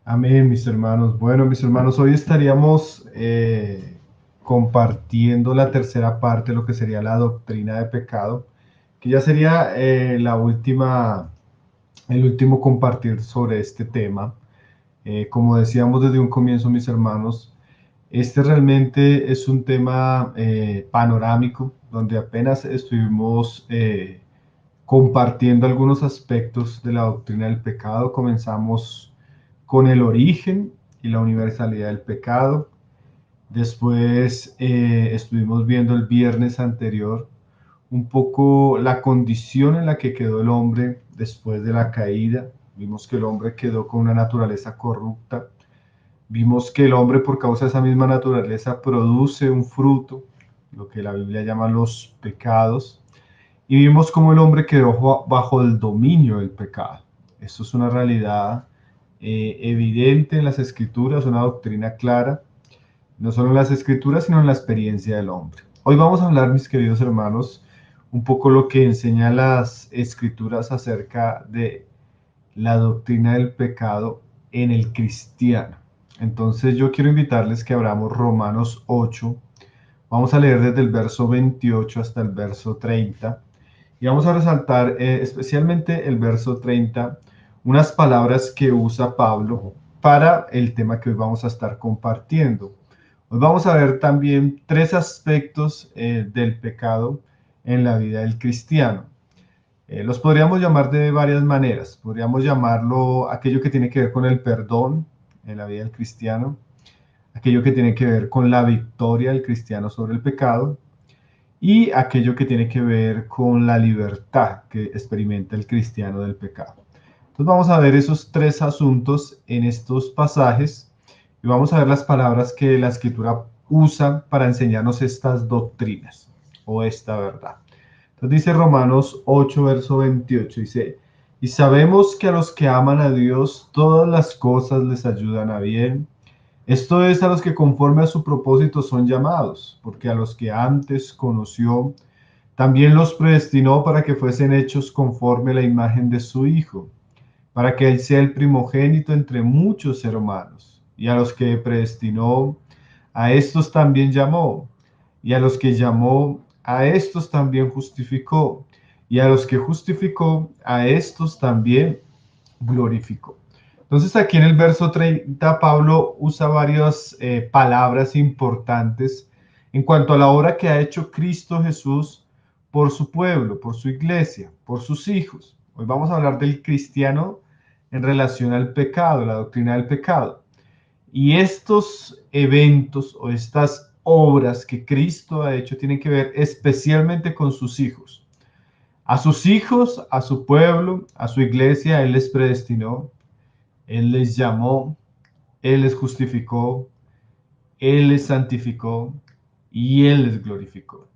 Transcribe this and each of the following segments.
Amén, mis hermanos. Bueno, mis hermanos, hoy estaríamos compartiendo la tercera parte, lo que sería la doctrina de pecado, que ya sería el último compartir sobre este tema. Como decíamos desde un comienzo, mis hermanos, este realmente es un tema panorámico, donde apenas estuvimos compartiendo algunos aspectos de la doctrina del pecado. Comenzamos con el origen y la universalidad del pecado. Después estuvimos viendo el viernes anterior un poco la condición en la que quedó el hombre después de la caída. Vimos que el hombre quedó con una naturaleza corrupta. Vimos que el hombre, por causa de esa misma naturaleza, produce un fruto, lo que la Biblia llama los pecados. Y vimos cómo el hombre quedó bajo el dominio del pecado. Esto es una realidad evidente en las Escrituras, una doctrina clara, no solo en las Escrituras, sino en la experiencia del hombre. Hoy vamos a hablar, mis queridos hermanos, un poco lo que enseñan las Escrituras acerca de la doctrina del pecado en el cristiano. Entonces yo quiero invitarles que abramos Romanos 8. Vamos a leer desde el verso 28 hasta el verso 30. Y vamos a resaltar especialmente el verso 30, unas palabras que usa Pablo para el tema que hoy vamos a estar compartiendo. Hoy vamos a ver también tres aspectos del pecado en la vida del cristiano. Los podríamos llamar de varias maneras. Podríamos llamarlo aquello que tiene que ver con el perdón en la vida del cristiano, aquello que tiene que ver con la victoria del cristiano sobre el pecado, y aquello que tiene que ver con la libertad que experimenta el cristiano del pecado. Entonces vamos a ver esos tres asuntos en estos pasajes y vamos a ver las palabras que la Escritura usa para enseñarnos estas doctrinas o esta verdad. Entonces dice Romanos 8, verso 28, dice: y sabemos que a los que aman a Dios todas las cosas les ayudan a bien. Esto es, a los que conforme a su propósito son llamados, porque a los que antes conoció, también los predestinó para que fuesen hechos conforme a la imagen de su Hijo, para que Él sea el primogénito entre muchos hermanos. Y a los que predestinó, a estos también llamó, y a los que llamó, a estos también justificó, y a los que justificó, a estos también glorificó. Entonces aquí en el verso 30 Pablo usa varias palabras importantes en cuanto a la obra que ha hecho Cristo Jesús por su pueblo, por su iglesia, por sus hijos. Hoy vamos a hablar del cristiano en relación al pecado, la doctrina del pecado. Y estos eventos o estas obras que Cristo ha hecho tienen que ver especialmente con sus hijos. A sus hijos, a su pueblo, a su iglesia, Él les predestinó. Él les llamó, Él les justificó, Él les santificó y Él les glorificó.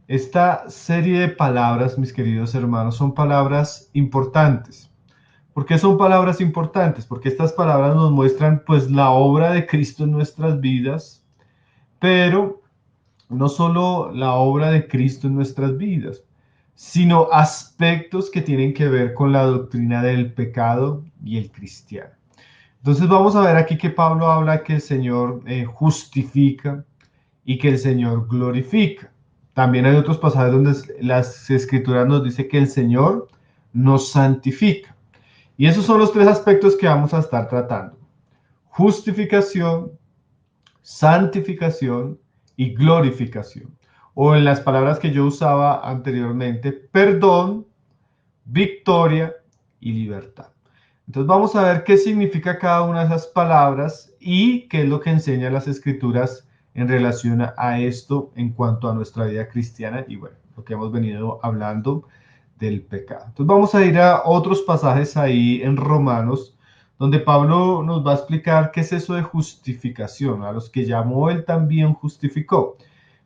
Esta serie de palabras, mis queridos hermanos, son palabras importantes. ¿Por qué son palabras importantes? Porque estas palabras nos muestran pues la obra de Cristo en nuestras vidas, pero no solo la obra de Cristo en nuestras vidas, sino aspectos que tienen que ver con la doctrina del pecado y el cristiano. Entonces vamos a ver aquí que Pablo habla que el Señor justifica y que el Señor glorifica. También hay otros pasajes donde las Escrituras nos dice que el Señor nos santifica. Y esos son los tres aspectos que vamos a estar tratando: justificación, santificación y glorificación. O en las palabras que yo usaba anteriormente, perdón, victoria y libertad. Entonces vamos a ver qué significa cada una de esas palabras y qué es lo que enseñan las Escrituras en relación a esto en cuanto a nuestra vida cristiana y bueno, lo que hemos venido hablando del pecado. Entonces vamos a ir a otros pasajes ahí en Romanos, donde Pablo nos va a explicar qué es eso de justificación. A los que llamó, Él también justificó.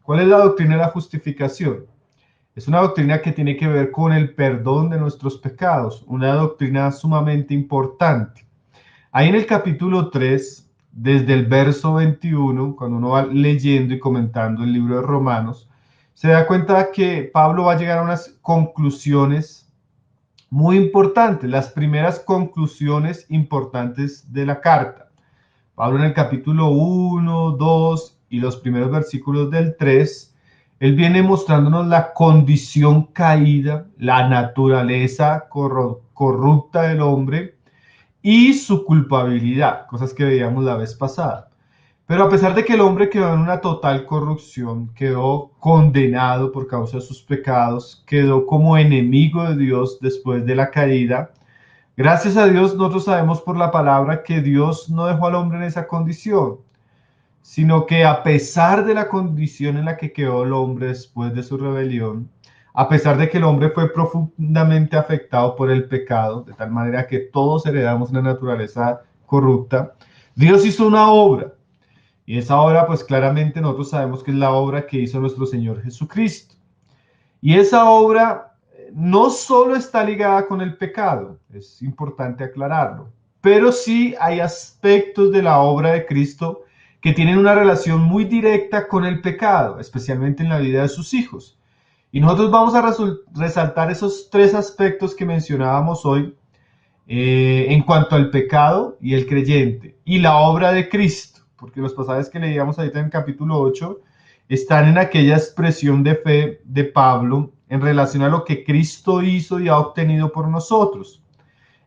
¿Cuál es la doctrina de la justificación? Es una doctrina que tiene que ver con el perdón de nuestros pecados, una doctrina sumamente importante. Ahí en el capítulo 3, desde el verso 21, cuando uno va leyendo y comentando el libro de Romanos, se da cuenta que Pablo va a llegar a unas conclusiones muy importantes, las primeras conclusiones importantes de la carta. Pablo en el capítulo 1, 2 y los primeros versículos del 3, él viene mostrándonos la condición caída, la naturaleza corrupta del hombre y su culpabilidad, cosas que veíamos la vez pasada. Pero a pesar de que el hombre quedó en una total corrupción, quedó condenado por causa de sus pecados, quedó como enemigo de Dios después de la caída, gracias a Dios nosotros sabemos por la palabra que Dios no dejó al hombre en esa condición, sino que a pesar de la condición en la que quedó el hombre después de su rebelión, a pesar de que el hombre fue profundamente afectado por el pecado, de tal manera que todos heredamos una naturaleza corrupta, Dios hizo una obra. Y esa obra, pues claramente nosotros sabemos que es la obra que hizo nuestro Señor Jesucristo. Y esa obra no solo está ligada con el pecado, es importante aclararlo, pero sí hay aspectos de la obra de Cristo que tienen una relación muy directa con el pecado, especialmente en la vida de sus hijos. Y nosotros vamos a resaltar esos tres aspectos que mencionábamos hoy en cuanto al pecado y el creyente y la obra de Cristo, porque los pasajes que leíamos ahorita en el capítulo 8 están en aquella expresión de fe de Pablo en relación a lo que Cristo hizo y ha obtenido por nosotros.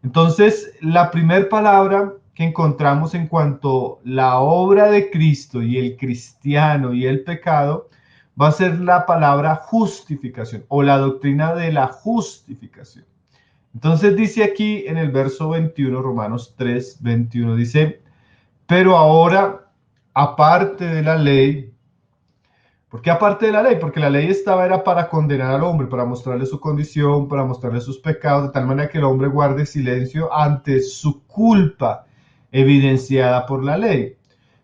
Entonces, la primera palabra que encontramos en cuanto a la obra de Cristo y el cristiano y el pecado va a ser la palabra justificación o la doctrina de la justificación. Entonces dice aquí en el verso 21, Romanos 3, 21, dice, pero ahora, aparte de la ley, ¿por qué aparte de la ley? Porque la ley era para condenar al hombre, para mostrarle su condición, para mostrarle sus pecados, de tal manera que el hombre guarde silencio ante su culpa evidenciada por la ley.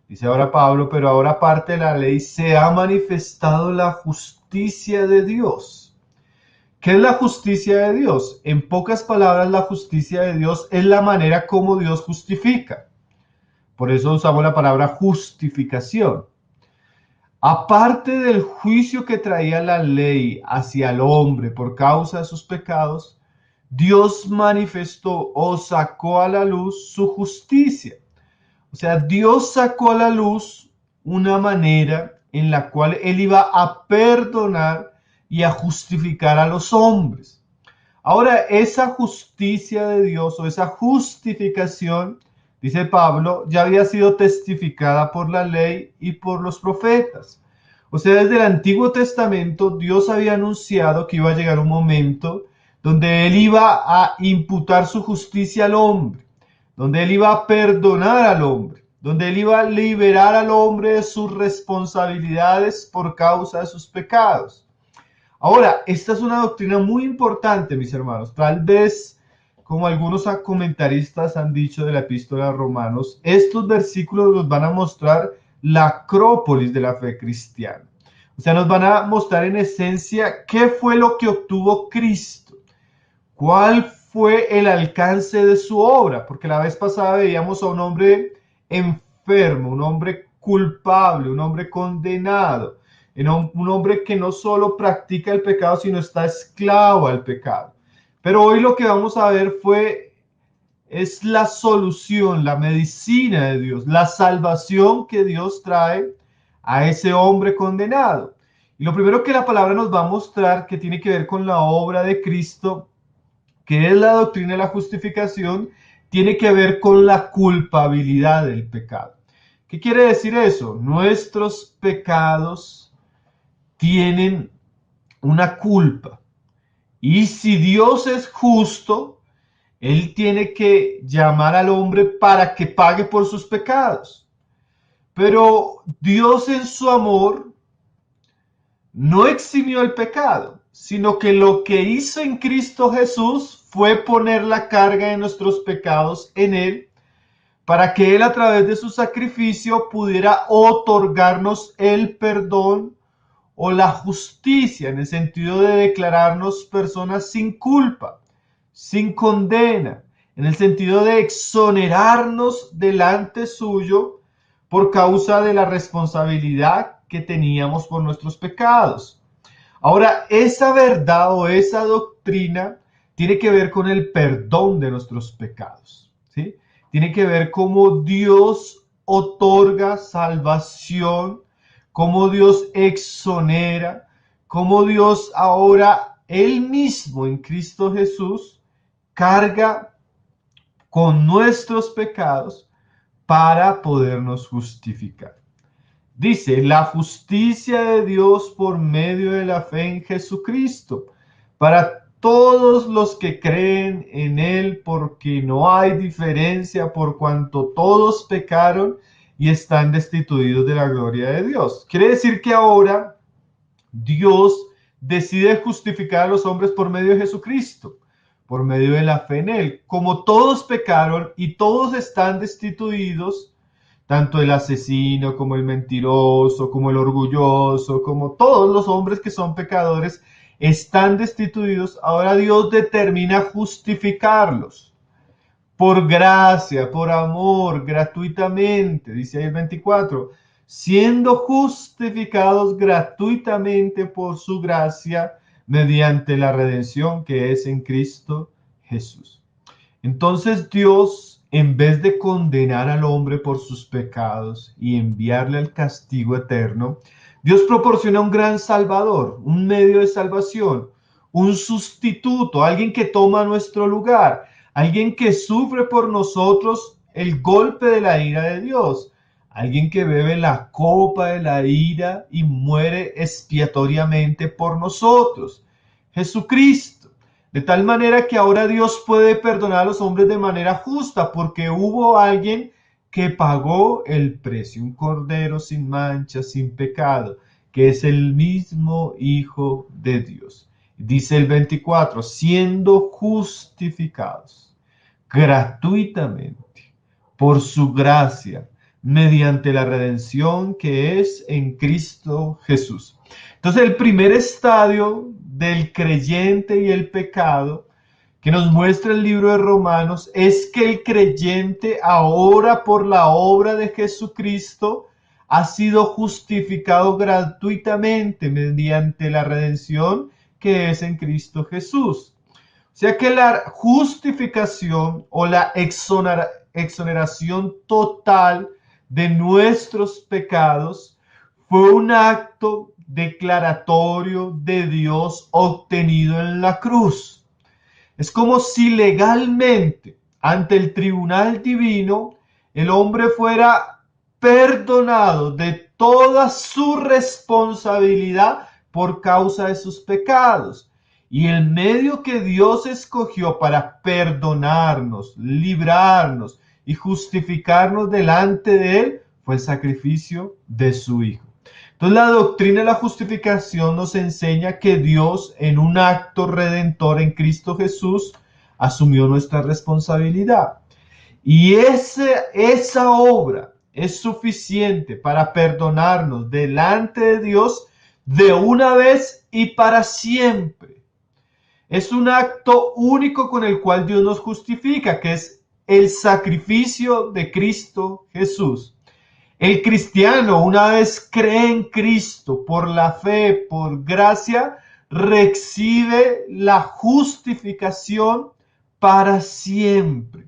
Dice ahora Pablo, pero ahora aparte de la ley se ha manifestado la justicia de Dios. ¿Qué es la justicia de Dios? En pocas palabras, la justicia de Dios es la manera como Dios justifica. Por eso usamos la palabra justificación. Aparte del juicio que traía la ley hacia el hombre por causa de sus pecados, Dios manifestó o sacó a la luz su justicia. O sea, Dios sacó a la luz una manera en la cual Él iba a perdonar y a justificar a los hombres. Ahora, esa justicia de Dios o esa justificación, dice Pablo, ya había sido testificada por la ley y por los profetas. O sea, desde el Antiguo Testamento, Dios había anunciado que iba a llegar un momento donde Él iba a imputar su justicia al hombre, donde Él iba a perdonar al hombre, donde Él iba a liberar al hombre de sus responsabilidades por causa de sus pecados. Ahora, esta es una doctrina muy importante, mis hermanos. Tal vez, como algunos comentaristas han dicho de la epístola a Romanos, estos versículos nos van a mostrar la acrópolis de la fe cristiana. O sea, nos van a mostrar en esencia qué fue lo que obtuvo Cristo, cuál fue el alcance de su obra, porque la vez pasada veíamos a un hombre enfermo, un hombre culpable, un hombre condenado, un hombre que no solo practica el pecado, sino está esclavo al pecado. Pero hoy lo que vamos a ver es la solución, la medicina de Dios, la salvación que Dios trae a ese hombre condenado. Y lo primero que la palabra nos va a mostrar que tiene que ver con la obra de Cristo, que es la doctrina de la justificación, tiene que ver con la culpabilidad del pecado. ¿Qué quiere decir eso? Nuestros pecados tienen una culpa. Y si Dios es justo, Él tiene que llamar al hombre para que pague por sus pecados. Pero Dios en su amor no eximió el pecado, sino que lo que hizo en Cristo Jesús fue poner la carga de nuestros pecados en Él, para que Él a través de su sacrificio pudiera otorgarnos el perdón o la justicia, en el sentido de declararnos personas sin culpa, sin condena, en el sentido de exonerarnos delante suyo por causa de la responsabilidad que teníamos por nuestros pecados. Ahora, esa verdad o esa doctrina tiene que ver con el perdón de nuestros pecados, ¿sí? Tiene que ver cómo Dios otorga salvación, cómo Dios exonera, cómo Dios ahora Él mismo en Cristo Jesús carga con nuestros pecados para podernos justificar. Dice, la justicia de Dios por medio de la fe en Jesucristo, para todos los que creen en Él, porque no hay diferencia por cuanto todos pecaron y están destituidos de la gloria de Dios. Quiere decir que ahora Dios decide justificar a los hombres por medio de Jesucristo, por medio de la fe en Él. Como todos pecaron y todos están destituidos, tanto el asesino como el mentiroso, como el orgulloso, como todos los hombres que son pecadores, están destituidos. Ahora Dios determina justificarlos por gracia, por amor, gratuitamente, dice ahí el 24, siendo justificados gratuitamente por su gracia mediante la redención que es en Cristo Jesús. Entonces Dios, en vez de condenar al hombre por sus pecados y enviarle al castigo eterno, Dios proporciona un gran salvador, un medio de salvación, un sustituto, alguien que toma nuestro lugar, alguien que sufre por nosotros el golpe de la ira de Dios, alguien que bebe la copa de la ira y muere expiatoriamente por nosotros, Jesucristo. De tal manera que ahora Dios puede perdonar a los hombres de manera justa, porque hubo alguien que pagó el precio, un cordero sin mancha, sin pecado, que es el mismo Hijo de Dios. Dice el 24, siendo justificados gratuitamente por su gracia, mediante la redención que es en Cristo Jesús. Entonces, el primer estadio del creyente y el pecado que nos muestra el libro de Romanos es que el creyente ahora por la obra de Jesucristo ha sido justificado gratuitamente mediante la redención que es en Cristo Jesús. O sea que la justificación o la exoneración total de nuestros pecados fue un acto declaratorio de Dios obtenido en la cruz. Es como si legalmente ante el tribunal divino el hombre fuera perdonado de toda su responsabilidad por causa de sus pecados. Y el medio que Dios escogió para perdonarnos, librarnos y justificarnos delante de Él fue el sacrificio de su Hijo. Entonces la doctrina de la justificación nos enseña que Dios en un acto redentor en Cristo Jesús asumió nuestra responsabilidad. Y esa obra es suficiente para perdonarnos delante de Dios de una vez y para siempre. Es un acto único con el cual Dios nos justifica, que es el sacrificio de Cristo Jesús. El cristiano, una vez cree en Cristo por la fe, por gracia, recibe la justificación para siempre.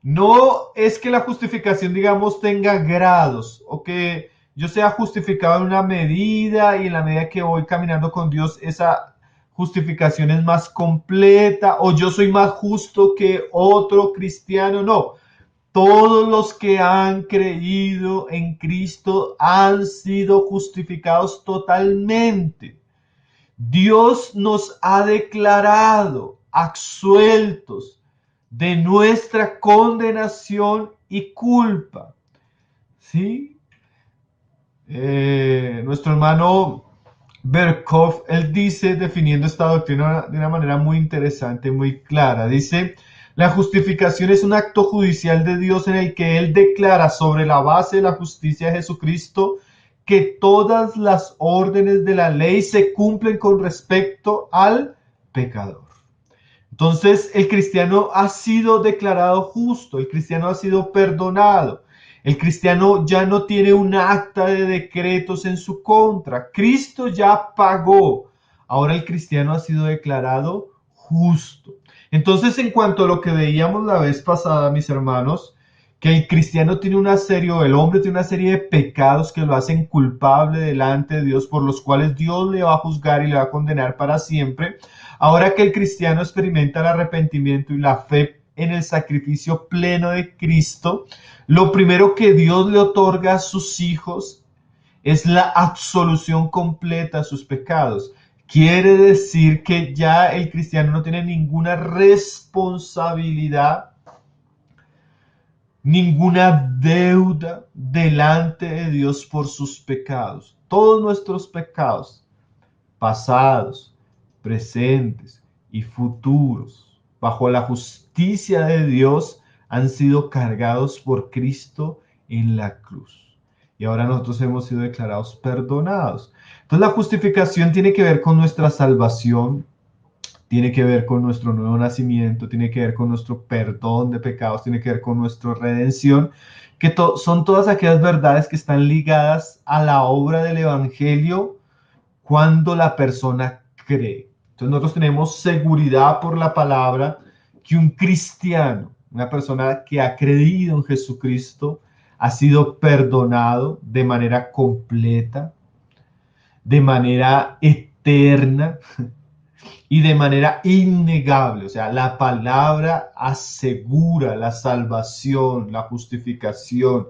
No es que la justificación, digamos, tenga grados o que yo sea justificado en una medida y en la medida que voy caminando con Dios, esa justificación es más completa o yo soy más justo que otro cristiano. No. Todos los que han creído en Cristo han sido justificados totalmente. Dios nos ha declarado absueltos de nuestra condenación y culpa. ¿Sí? Nuestro hermano Berkov, él dice, definiendo esta doctrina de una manera muy interesante, muy clara, dice: la justificación es un acto judicial de Dios en el que Él declara sobre la base de la justicia de Jesucristo que todas las órdenes de la ley se cumplen con respecto al pecador. Entonces, el cristiano ha sido declarado justo, el cristiano ha sido perdonado, el cristiano ya no tiene un acta de decretos en su contra, Cristo ya pagó, ahora el cristiano ha sido declarado justo. Entonces, en cuanto a lo que veíamos la vez pasada, mis hermanos, que el cristiano tiene el hombre tiene una serie de pecados que lo hacen culpable delante de Dios, por los cuales Dios le va a juzgar y le va a condenar para siempre. Ahora que el cristiano experimenta el arrepentimiento y la fe en el sacrificio pleno de Cristo, lo primero que Dios le otorga a sus hijos es la absolución completa de sus pecados. Quiere decir que ya el cristiano no tiene ninguna responsabilidad, ninguna deuda delante de Dios por sus pecados. Todos nuestros pecados, pasados, presentes y futuros, bajo la justicia de Dios, han sido cargados por Cristo en la cruz. Y ahora nosotros hemos sido declarados perdonados. Entonces la justificación tiene que ver con nuestra salvación, tiene que ver con nuestro nuevo nacimiento, tiene que ver con nuestro perdón de pecados, tiene que ver con nuestra redención, que son todas aquellas verdades que están ligadas a la obra del Evangelio cuando la persona cree. Entonces nosotros tenemos seguridad por la palabra que un cristiano, una persona que ha creído en Jesucristo, ha sido perdonado de manera completa, de manera eterna y de manera innegable. O sea, la palabra asegura la salvación, la justificación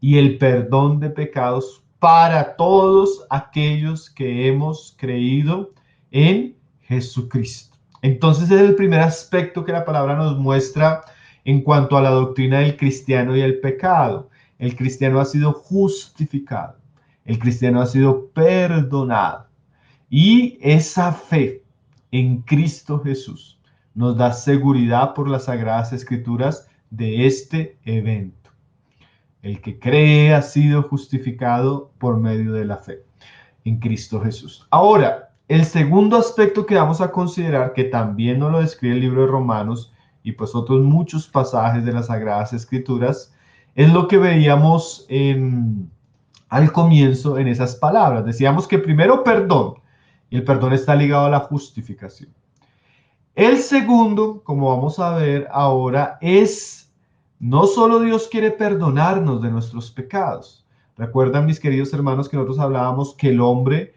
y el perdón de pecados para todos aquellos que hemos creído en Jesucristo. Entonces es el primer aspecto que la palabra nos muestra en cuanto a la doctrina del cristiano y el pecado. El cristiano ha sido justificado, el cristiano ha sido perdonado, y esa fe en Cristo Jesús nos da seguridad por las Sagradas Escrituras de este evento. El que cree ha sido justificado por medio de la fe en Cristo Jesús. Ahora, el segundo aspecto que vamos a considerar, que también nos lo describe el libro de Romanos y pues otros muchos pasajes de las Sagradas Escrituras, es lo que veíamos al comienzo en esas palabras. Decíamos que primero perdón, y el perdón está ligado a la justificación. El segundo, como vamos a ver ahora, es no solo Dios quiere perdonarnos de nuestros pecados. Recuerdan, mis queridos hermanos, que nosotros hablábamos que el hombre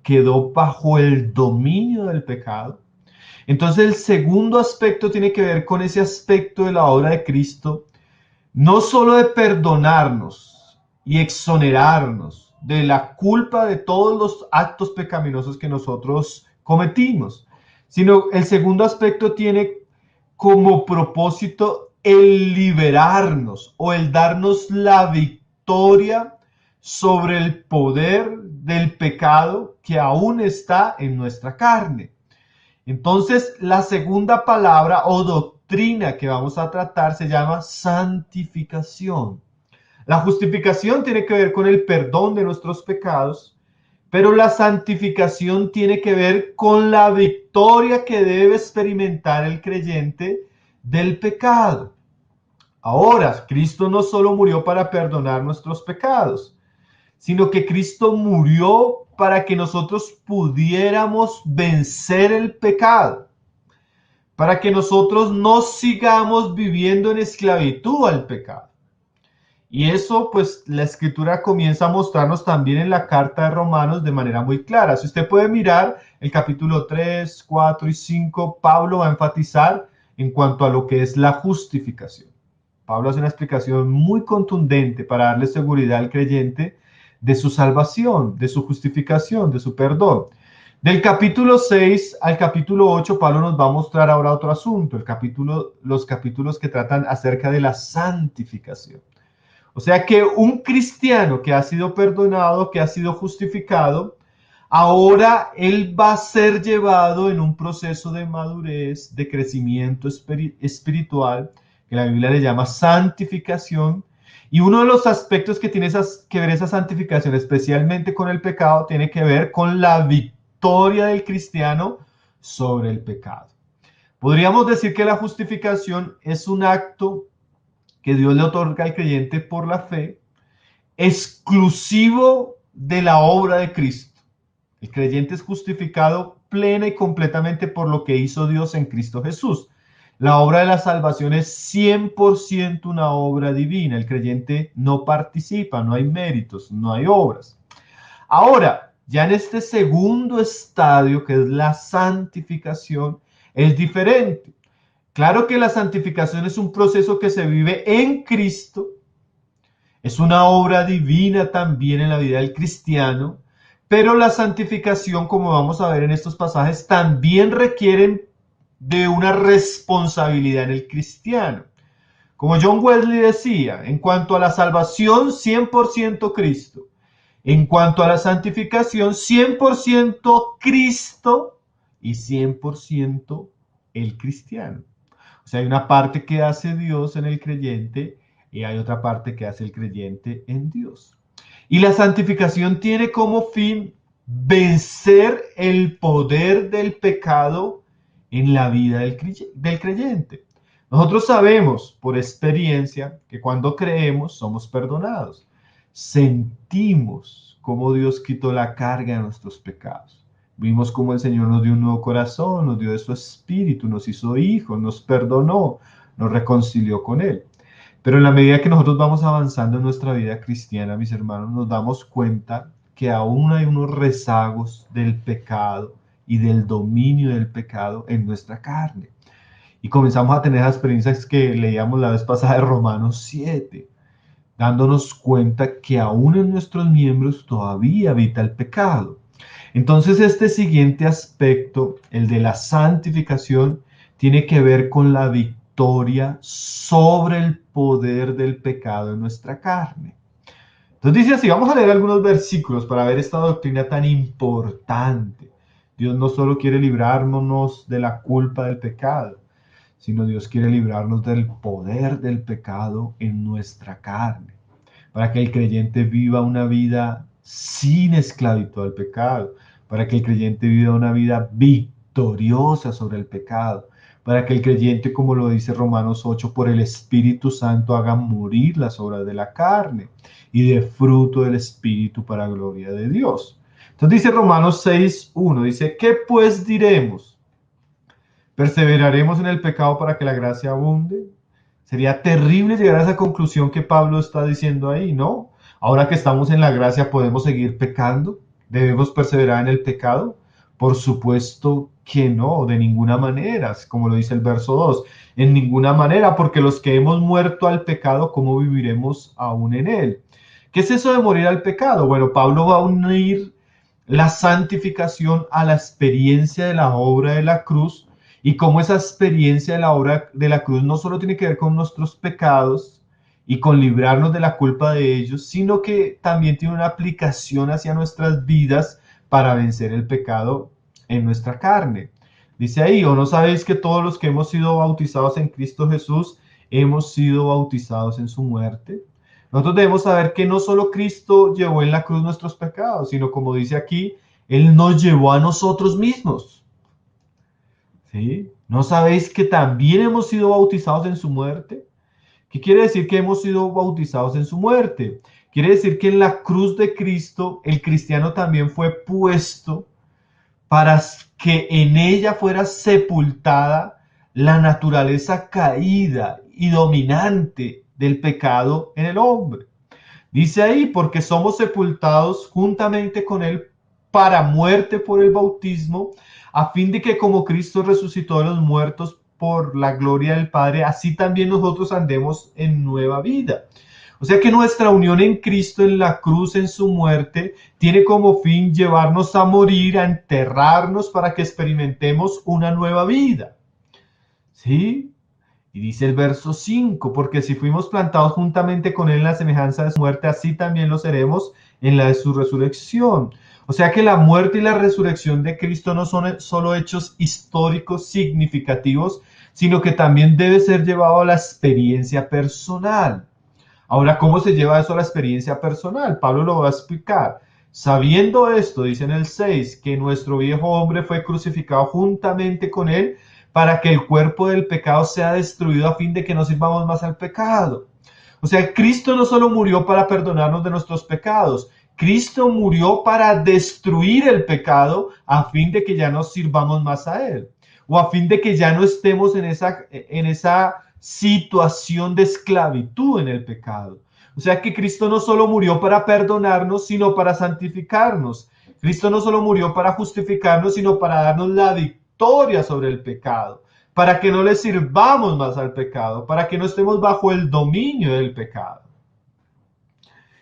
quedó bajo el dominio del pecado. Entonces el segundo aspecto tiene que ver con ese aspecto de la obra de Cristo, no solo de perdonarnos y exonerarnos de la culpa de todos los actos pecaminosos que nosotros cometimos, sino el segundo aspecto tiene como propósito el liberarnos o el darnos la victoria sobre el poder del pecado que aún está en nuestra carne. Entonces, la segunda palabra o doctrina que vamos a tratar se llama santificación. La justificación tiene que ver con el perdón de nuestros pecados, pero la santificación tiene que ver con la victoria que debe experimentar el creyente del pecado. Ahora, Cristo no solo murió para perdonar nuestros pecados, sino que Cristo murió para que nosotros pudiéramos vencer el pecado, para que nosotros no sigamos viviendo en esclavitud al pecado. Y eso, pues, la Escritura comienza a mostrarnos también en la carta de Romanos de manera muy clara. Si usted puede mirar el capítulo 3, 4 y 5, Pablo va a enfatizar en cuanto a lo que es la justificación. Pablo hace una explicación muy contundente para darle seguridad al creyente de su salvación, de su justificación, de su perdón. Del capítulo 6 al capítulo 8, Pablo nos va a mostrar ahora otro asunto, los capítulos que tratan acerca de la santificación. O sea que un cristiano que ha sido perdonado, que ha sido justificado, ahora él va a ser llevado en un proceso de madurez, de crecimiento espiritual, que la Biblia le llama santificación, Y uno de los aspectos que tiene que ver esa santificación, especialmente con el pecado, tiene que ver con la victoria del cristiano sobre el pecado. Podríamos decir que la justificación es un acto que Dios le otorga al creyente por la fe, exclusivo de la obra de Cristo. El creyente es justificado plena y completamente por lo que hizo Dios en Cristo Jesús. La obra de la salvación es 100% una obra divina. El creyente no participa, no hay méritos, no hay obras. Ahora, ya en este segundo estadio, que es la santificación, es diferente. Claro que la santificación es un proceso que se vive en Cristo, es una obra divina también en la vida del cristiano, pero la santificación, como vamos a ver en estos pasajes, también requieren de una responsabilidad en el cristiano. Como John Wesley decía, en cuanto a la salvación, 100% Cristo. En cuanto a la santificación, 100% Cristo y 100% el cristiano. O sea, hay una parte que hace Dios en el creyente y hay otra parte que hace el creyente en Dios. Y la santificación tiene como fin vencer el poder del pecado en la vida del creyente. Nosotros sabemos por experiencia que cuando creemos somos perdonados. Sentimos cómo Dios quitó la carga de nuestros pecados. Vimos cómo el Señor nos dio un nuevo corazón, nos dio de su espíritu, nos hizo hijos, nos perdonó, nos reconcilió con Él. Pero en la medida que nosotros vamos avanzando en nuestra vida cristiana, mis hermanos, nos damos cuenta que aún hay unos rezagos del pecado y del dominio del pecado en nuestra carne. Y comenzamos a tener las experiencias que leíamos la vez pasada de Romanos 7, dándonos cuenta que aún en nuestros miembros todavía habita el pecado. Entonces este siguiente aspecto, el de la santificación, tiene que ver con la victoria sobre el poder del pecado en nuestra carne. Entonces dice así, vamos a leer algunos versículos para ver esta doctrina tan importante. Dios no solo quiere librarnos de la culpa del pecado, sino Dios quiere librarnos del poder del pecado en nuestra carne, para que el creyente viva una vida sin esclavitud al pecado, para que el creyente viva una vida victoriosa sobre el pecado, para que el creyente, como lo dice Romanos 8, por el Espíritu Santo haga morir las obras de la carne y de fruto del Espíritu para gloria de Dios. Entonces dice Romanos 6:1, dice, ¿qué pues diremos? ¿Perseveraremos en el pecado para que la gracia abunde? Sería terrible llegar a esa conclusión que Pablo está diciendo ahí, ¿no? Ahora que estamos en la gracia, ¿podemos seguir pecando? ¿Debemos perseverar en el pecado? Por supuesto que no, de ninguna manera, como lo dice el verso 2, en ninguna manera, porque los que hemos muerto al pecado, ¿cómo viviremos aún en él? ¿Qué es eso de morir al pecado? Bueno, Pablo va a unir la santificación a la experiencia de la obra de la cruz, y cómo esa experiencia de la obra de la cruz no solo tiene que ver con nuestros pecados y con librarnos de la culpa de ellos, sino que también tiene una aplicación hacia nuestras vidas para vencer el pecado en nuestra carne. Dice ahí, ¿o no sabéis que todos los que hemos sido bautizados en Cristo Jesús hemos sido bautizados en su muerte? Nosotros debemos saber que no solo Cristo llevó en la cruz nuestros pecados, sino como dice aquí, Él nos llevó a nosotros mismos. ¿Sí? ¿No sabéis que también hemos sido bautizados en su muerte? ¿Qué quiere decir que hemos sido bautizados en su muerte? Quiere decir que en la cruz de Cristo el cristiano también fue puesto para que en ella fuera sepultada la naturaleza caída y dominante del pecado en el hombre. Dice ahí, porque somos sepultados juntamente con él para muerte por el bautismo, a fin de que como Cristo resucitó de los muertos por la gloria del Padre, así también nosotros andemos en nueva vida. O sea que nuestra unión en Cristo en la cruz, en su muerte, tiene como fin llevarnos a morir, a enterrarnos para que experimentemos una nueva vida. ¿Sí? Y dice el verso 5, porque si fuimos plantados juntamente con él en la semejanza de su muerte, así también lo seremos en la de su resurrección. O sea que la muerte y la resurrección de Cristo no son solo hechos históricos significativos, sino que también debe ser llevado a la experiencia personal. Ahora, ¿cómo se lleva eso a la experiencia personal? Pablo lo va a explicar. Sabiendo esto, dice en el 6, que nuestro viejo hombre fue crucificado juntamente con él para que el cuerpo del pecado sea destruido a fin de que no sirvamos más al pecado. O sea, Cristo no solo murió para perdonarnos de nuestros pecados, Cristo murió para destruir el pecado a fin de que ya no sirvamos más a él, o a fin de que ya no estemos en esa situación de esclavitud en el pecado. O sea que Cristo no solo murió para perdonarnos, sino para santificarnos. Cristo no solo murió para justificarnos, sino para darnos la victoria sobre el pecado, para que no le sirvamos más al pecado, para que no estemos bajo el dominio del pecado.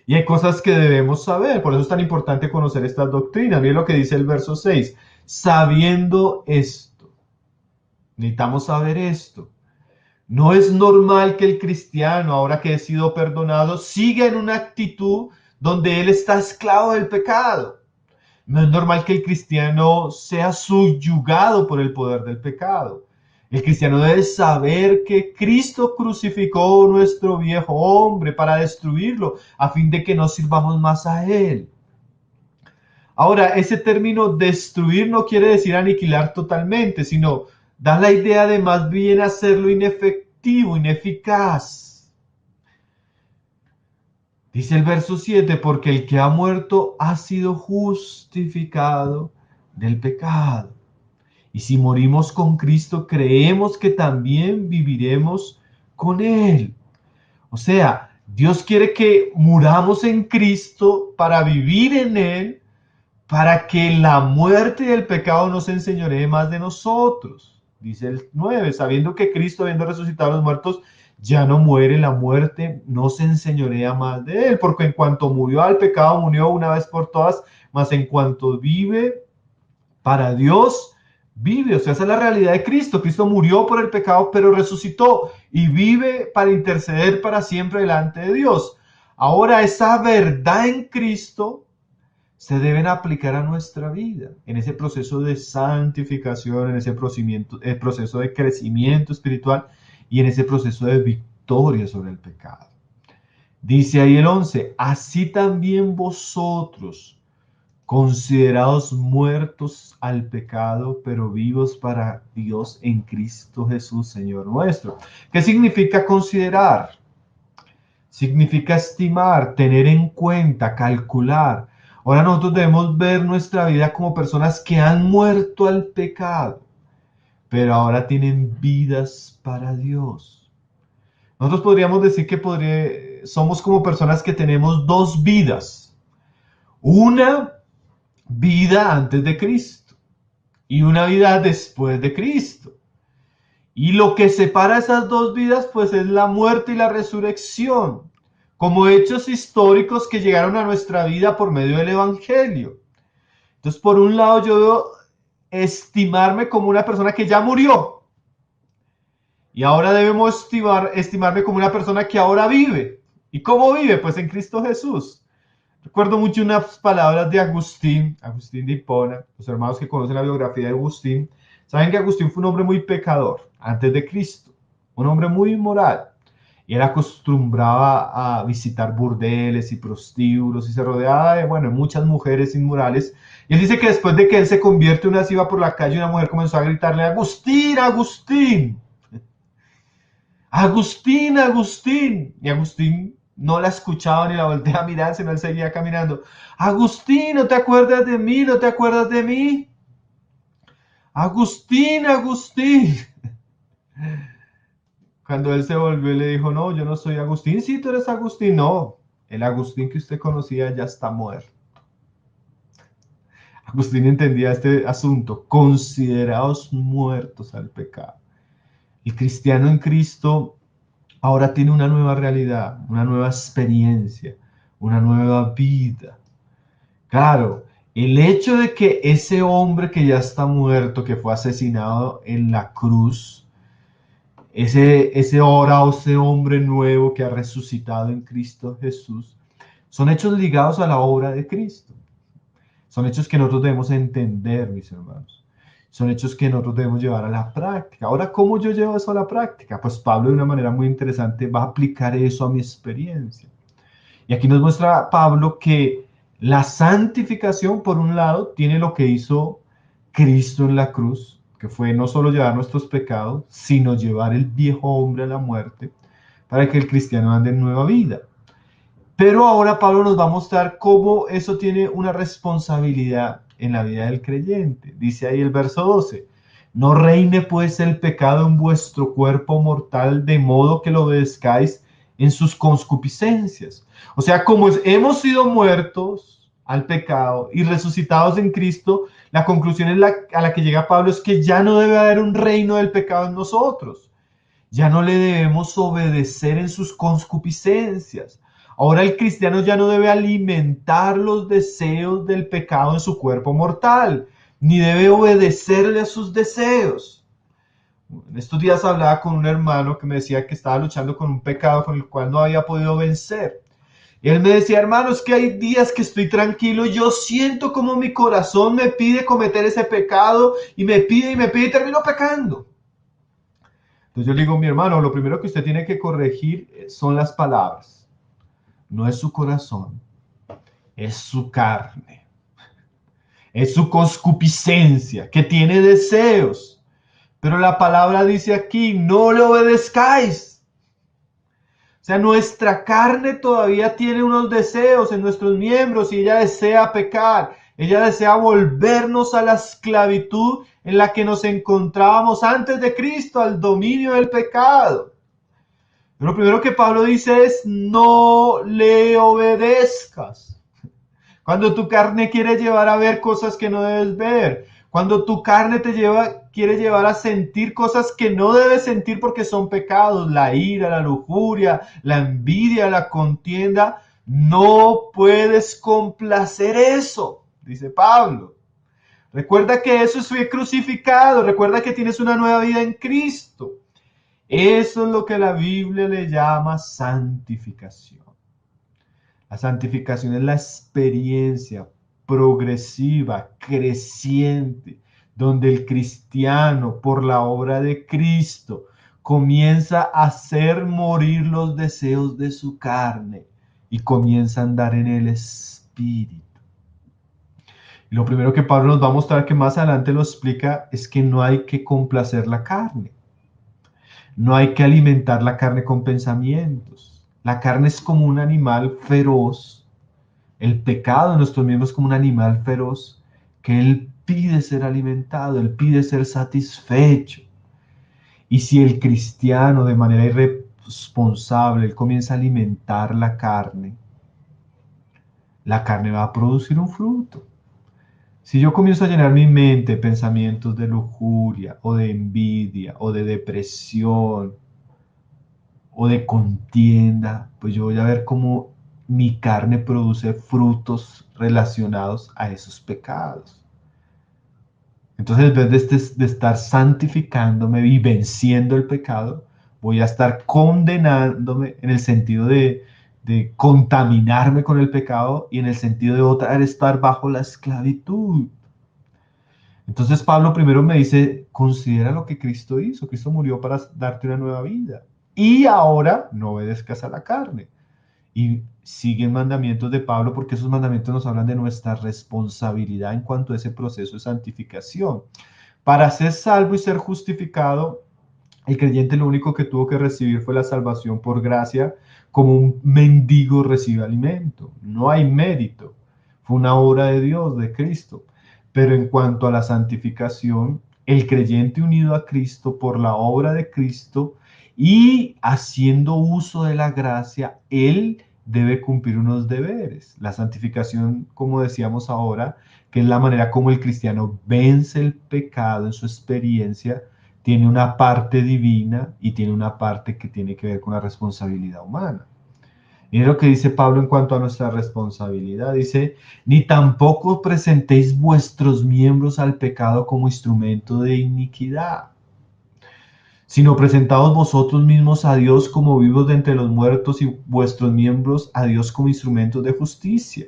Y hay cosas que debemos saber, por eso es tan importante conocer estas doctrinas. Miren lo que dice el verso 6. Sabiendo esto, necesitamos saber esto. No es normal que el cristiano, ahora que ha sido perdonado, siga en una actitud donde él está esclavo del pecado. No es normal que el cristiano sea subyugado por el poder del pecado. El cristiano debe saber que Cristo crucificó nuestro viejo hombre para destruirlo, a fin de que no sirvamos más a él. Ahora, ese término destruir no quiere decir aniquilar totalmente, sino da la idea de más bien hacerlo inefectivo, ineficaz. Dice el verso 7, porque el que ha muerto ha sido justificado del pecado. Y si morimos con Cristo, creemos que también viviremos con Él. O sea, Dios quiere que muramos en Cristo para vivir en Él, para que la muerte y el pecado no se enseñoree más de nosotros. Dice el 9, sabiendo que Cristo, habiendo resucitado a los muertos, ya no muere, la muerte no se enseñorea más de Él, porque en cuanto murió al pecado, murió una vez por todas, mas en cuanto vive para Dios, vive. O sea, esa es la realidad de Cristo. Cristo murió por el pecado, pero resucitó y vive para interceder para siempre delante de Dios. Ahora, esa verdad en Cristo se deben aplicar a nuestra vida, en ese proceso de santificación, en ese proceso de crecimiento espiritual y en ese proceso de victoria sobre el pecado. Dice ahí el 11, así también vosotros, considerados muertos al pecado, pero vivos para Dios en Cristo Jesús, Señor nuestro. ¿Qué significa considerar? Significa estimar, tener en cuenta, calcular. Ahora nosotros debemos ver nuestra vida como personas que han muerto al pecado, pero ahora tienen vidas para Dios. Nosotros podríamos decir que somos como personas que tenemos dos vidas. Una vida antes de Cristo y una vida después de Cristo. Y lo que separa esas dos vidas, pues es la muerte y la resurrección, como hechos históricos que llegaron a nuestra vida por medio del Evangelio. Entonces, por un lado, yo debo estimarme como una persona que ya murió. Y ahora debemos estimarme como una persona que ahora vive. ¿Y cómo vive? Pues en Cristo Jesús. Recuerdo mucho unas palabras de Agustín de Hipona. Los hermanos que conocen la biografía de Agustín saben que Agustín fue un hombre muy pecador antes de Cristo, un hombre muy inmoral. Y él acostumbraba a visitar burdeles y prostíbulos y se rodeaba de, muchas mujeres inmorales. Y él dice que después de que él se convierte, una vez iba por la calle y una mujer comenzó a gritarle, Agustín, Agustín, Agustín, Agustín. Y Agustín no la escuchaba ni la volteaba a mirar, sino él seguía caminando. Agustín, ¿no te acuerdas de mí? ¿No te acuerdas de mí? Agustín, Agustín. Cuando él se volvió y le dijo, no, yo no soy Agustín. Sí, tú eres Agustín. No, el Agustín que usted conocía ya está muerto. Agustín entendía este asunto, considerados muertos al pecado. El cristiano en Cristo ahora tiene una nueva realidad, una nueva experiencia, una nueva vida. Claro, el hecho de que ese hombre que ya está muerto, que fue asesinado en la cruz, ese hombre nuevo que ha resucitado en Cristo Jesús, son hechos ligados a la obra de Cristo. Son hechos que nosotros debemos entender, mis hermanos. son hechos que nosotros debemos llevar a la práctica. Ahora, ¿cómo yo llevo eso a la práctica? Pues Pablo de una manera muy interesante va a aplicar eso a mi experiencia. Y aquí nos muestra Pablo que la santificación, por un lado, tiene lo que hizo Cristo en la cruz, que fue no solo llevar nuestros pecados, sino llevar el viejo hombre a la muerte, para que el cristiano ande en nueva vida. Pero ahora Pablo nos va a mostrar cómo eso tiene una responsabilidad en la vida del creyente. Dice ahí el verso 12, no reine pues el pecado en vuestro cuerpo mortal, de modo que lo obedezcáis en sus concupiscencias. O sea, como hemos sido muertos al pecado y resucitados en Cristo, la conclusión a la que llega Pablo es que ya no debe haber un reino del pecado en nosotros. Ya no le debemos obedecer en sus concupiscencias. Ahora el cristiano ya no debe alimentar los deseos del pecado en su cuerpo mortal, ni debe obedecerle a sus deseos. En estos días hablaba con un hermano que me decía que estaba luchando con un pecado con el cual no había podido vencer. Y él me decía, hermano, es que hay días que estoy tranquilo, yo siento como mi corazón me pide cometer ese pecado y me pide y termino pecando. Entonces yo le digo, mi hermano, lo primero que usted tiene que corregir son las palabras. No es su corazón, es su carne. Es su concupiscencia, que tiene deseos. Pero la palabra dice aquí, no le obedezcáis. O sea, nuestra carne todavía tiene unos deseos en nuestros miembros y ella desea pecar. Ella desea volvernos a la esclavitud en la que nos encontrábamos antes de Cristo, al dominio del pecado. Pero lo primero que Pablo dice es, no le obedezcas. Cuando tu carne quiere llevar a ver cosas que no debes ver, cuando tu carne quiere llevar a sentir cosas que no debes sentir porque son pecados, la ira, la lujuria, la envidia, la contienda, no puedes complacer eso, dice Pablo. Recuerda que eso fue crucificado, recuerda que tienes una nueva vida en Cristo. Eso es lo que la Biblia le llama santificación. La santificación es la experiencia progresiva, creciente, donde el cristiano, por la obra de Cristo, comienza a hacer morir los deseos de su carne y comienza a andar en el Espíritu. Y lo primero que Pablo nos va a mostrar, que más adelante lo explica, es que no hay que complacer la carne. No hay que alimentar la carne con pensamientos. La carne es como un animal feroz. El pecado de nuestros miembros es como un animal feroz que él pide ser alimentado, él pide ser satisfecho. Y si el cristiano de manera irresponsable él comienza a alimentar la carne va a producir un fruto. Si yo comienzo a llenar mi mente de pensamientos de lujuria o de envidia o de depresión o de contienda, pues yo voy a ver cómo mi carne produce frutos relacionados a esos pecados. Entonces, en vez de estar santificándome y venciendo el pecado, voy a estar condenándome en el sentido de contaminarme con el pecado y en el sentido de otra vez estar bajo la esclavitud. Entonces Pablo primero me dice, considera lo que Cristo hizo. Cristo murió para darte una nueva vida. Y ahora no obedezcas a la carne. Y siguen mandamientos de Pablo porque esos mandamientos nos hablan de nuestra responsabilidad en cuanto a ese proceso de santificación. Para ser salvo y ser justificado, el creyente lo único que tuvo que recibir fue la salvación por gracia, como un mendigo recibe alimento. No hay mérito. Fue una obra de Dios, de Cristo. Pero en cuanto a la santificación, el creyente unido a Cristo por la obra de Cristo y haciendo uso de la gracia, él debe cumplir unos deberes. La santificación, como decíamos ahora, que es la manera como el cristiano vence el pecado en su experiencia, tiene una parte divina y tiene una parte que tiene que ver con la responsabilidad humana. Mire lo que dice Pablo en cuanto a nuestra responsabilidad. Dice, ni tampoco presentéis vuestros miembros al pecado como instrumento de iniquidad, sino presentaos vosotros mismos a Dios como vivos de entre los muertos y vuestros miembros a Dios como instrumentos de justicia.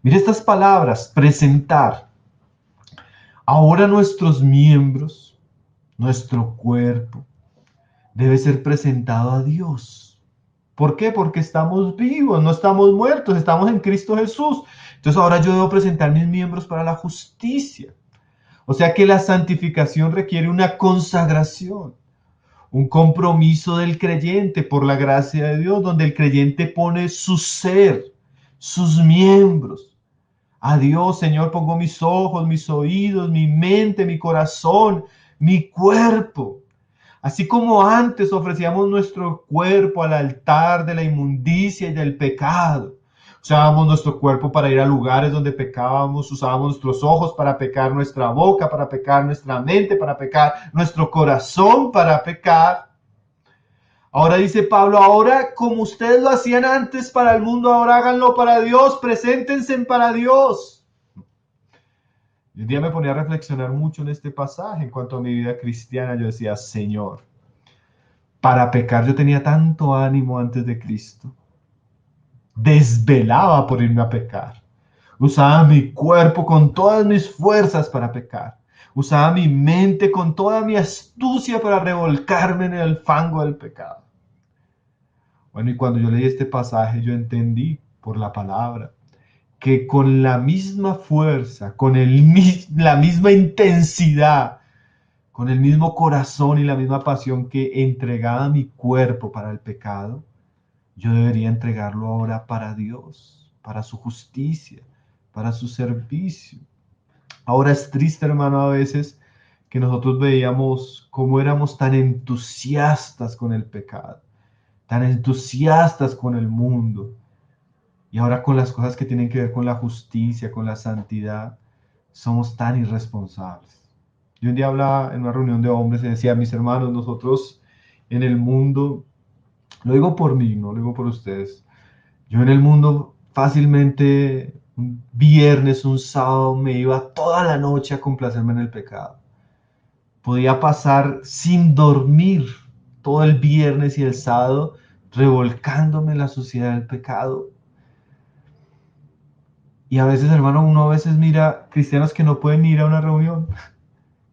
Mire estas palabras, presentar. Ahora nuestros miembros, nuestro cuerpo, debe ser presentado a Dios. ¿Por qué? Porque estamos vivos, no estamos muertos, estamos en Cristo Jesús. Entonces ahora yo debo presentar mis miembros para la justicia. O sea que la santificación requiere una consagración, un compromiso del creyente por la gracia de Dios, donde el creyente pone su ser, sus miembros. A Dios, Señor, pongo mis ojos, mis oídos, mi mente, mi corazón, mi cuerpo. Así como antes ofrecíamos nuestro cuerpo al altar de la inmundicia y del pecado. Usábamos nuestro cuerpo para ir a lugares donde pecábamos, usábamos nuestros ojos para pecar, nuestra boca para pecar, nuestra mente para pecar, nuestro corazón para pecar. Ahora dice Pablo, ahora como ustedes lo hacían antes para el mundo, ahora háganlo para Dios, preséntense para Dios. Y un día me ponía a reflexionar mucho en este pasaje en cuanto a mi vida cristiana. Yo decía, Señor, para pecar yo tenía tanto ánimo antes de Cristo. Desvelaba por irme a pecar. Usaba mi cuerpo con todas mis fuerzas para pecar. Usaba mi mente con toda mi astucia para revolcarme en el fango del pecado. Bueno, y cuando yo leí este pasaje, yo entendí por la palabra que con la misma fuerza, con la misma intensidad, con el mismo corazón y la misma pasión que entregaba mi cuerpo para el pecado, yo debería entregarlo ahora para Dios, para su justicia, para su servicio. Ahora es triste, hermano, a veces que nosotros veíamos cómo éramos tan entusiastas con el pecado, tan entusiastas con el mundo, y ahora con las cosas que tienen que ver con la justicia, con la santidad, somos tan irresponsables. Yo un día hablaba en una reunión de hombres y decía, mis hermanos, nosotros en el mundo, lo digo por mí, no lo digo por ustedes, yo en el mundo fácilmente un viernes, un sábado, me iba toda la noche a complacerme en el pecado. Podía pasar sin dormir todo el viernes y el sábado revolcándome en la suciedad del pecado. Y a veces, hermano, uno a veces mira cristianos que no pueden ir a una reunión,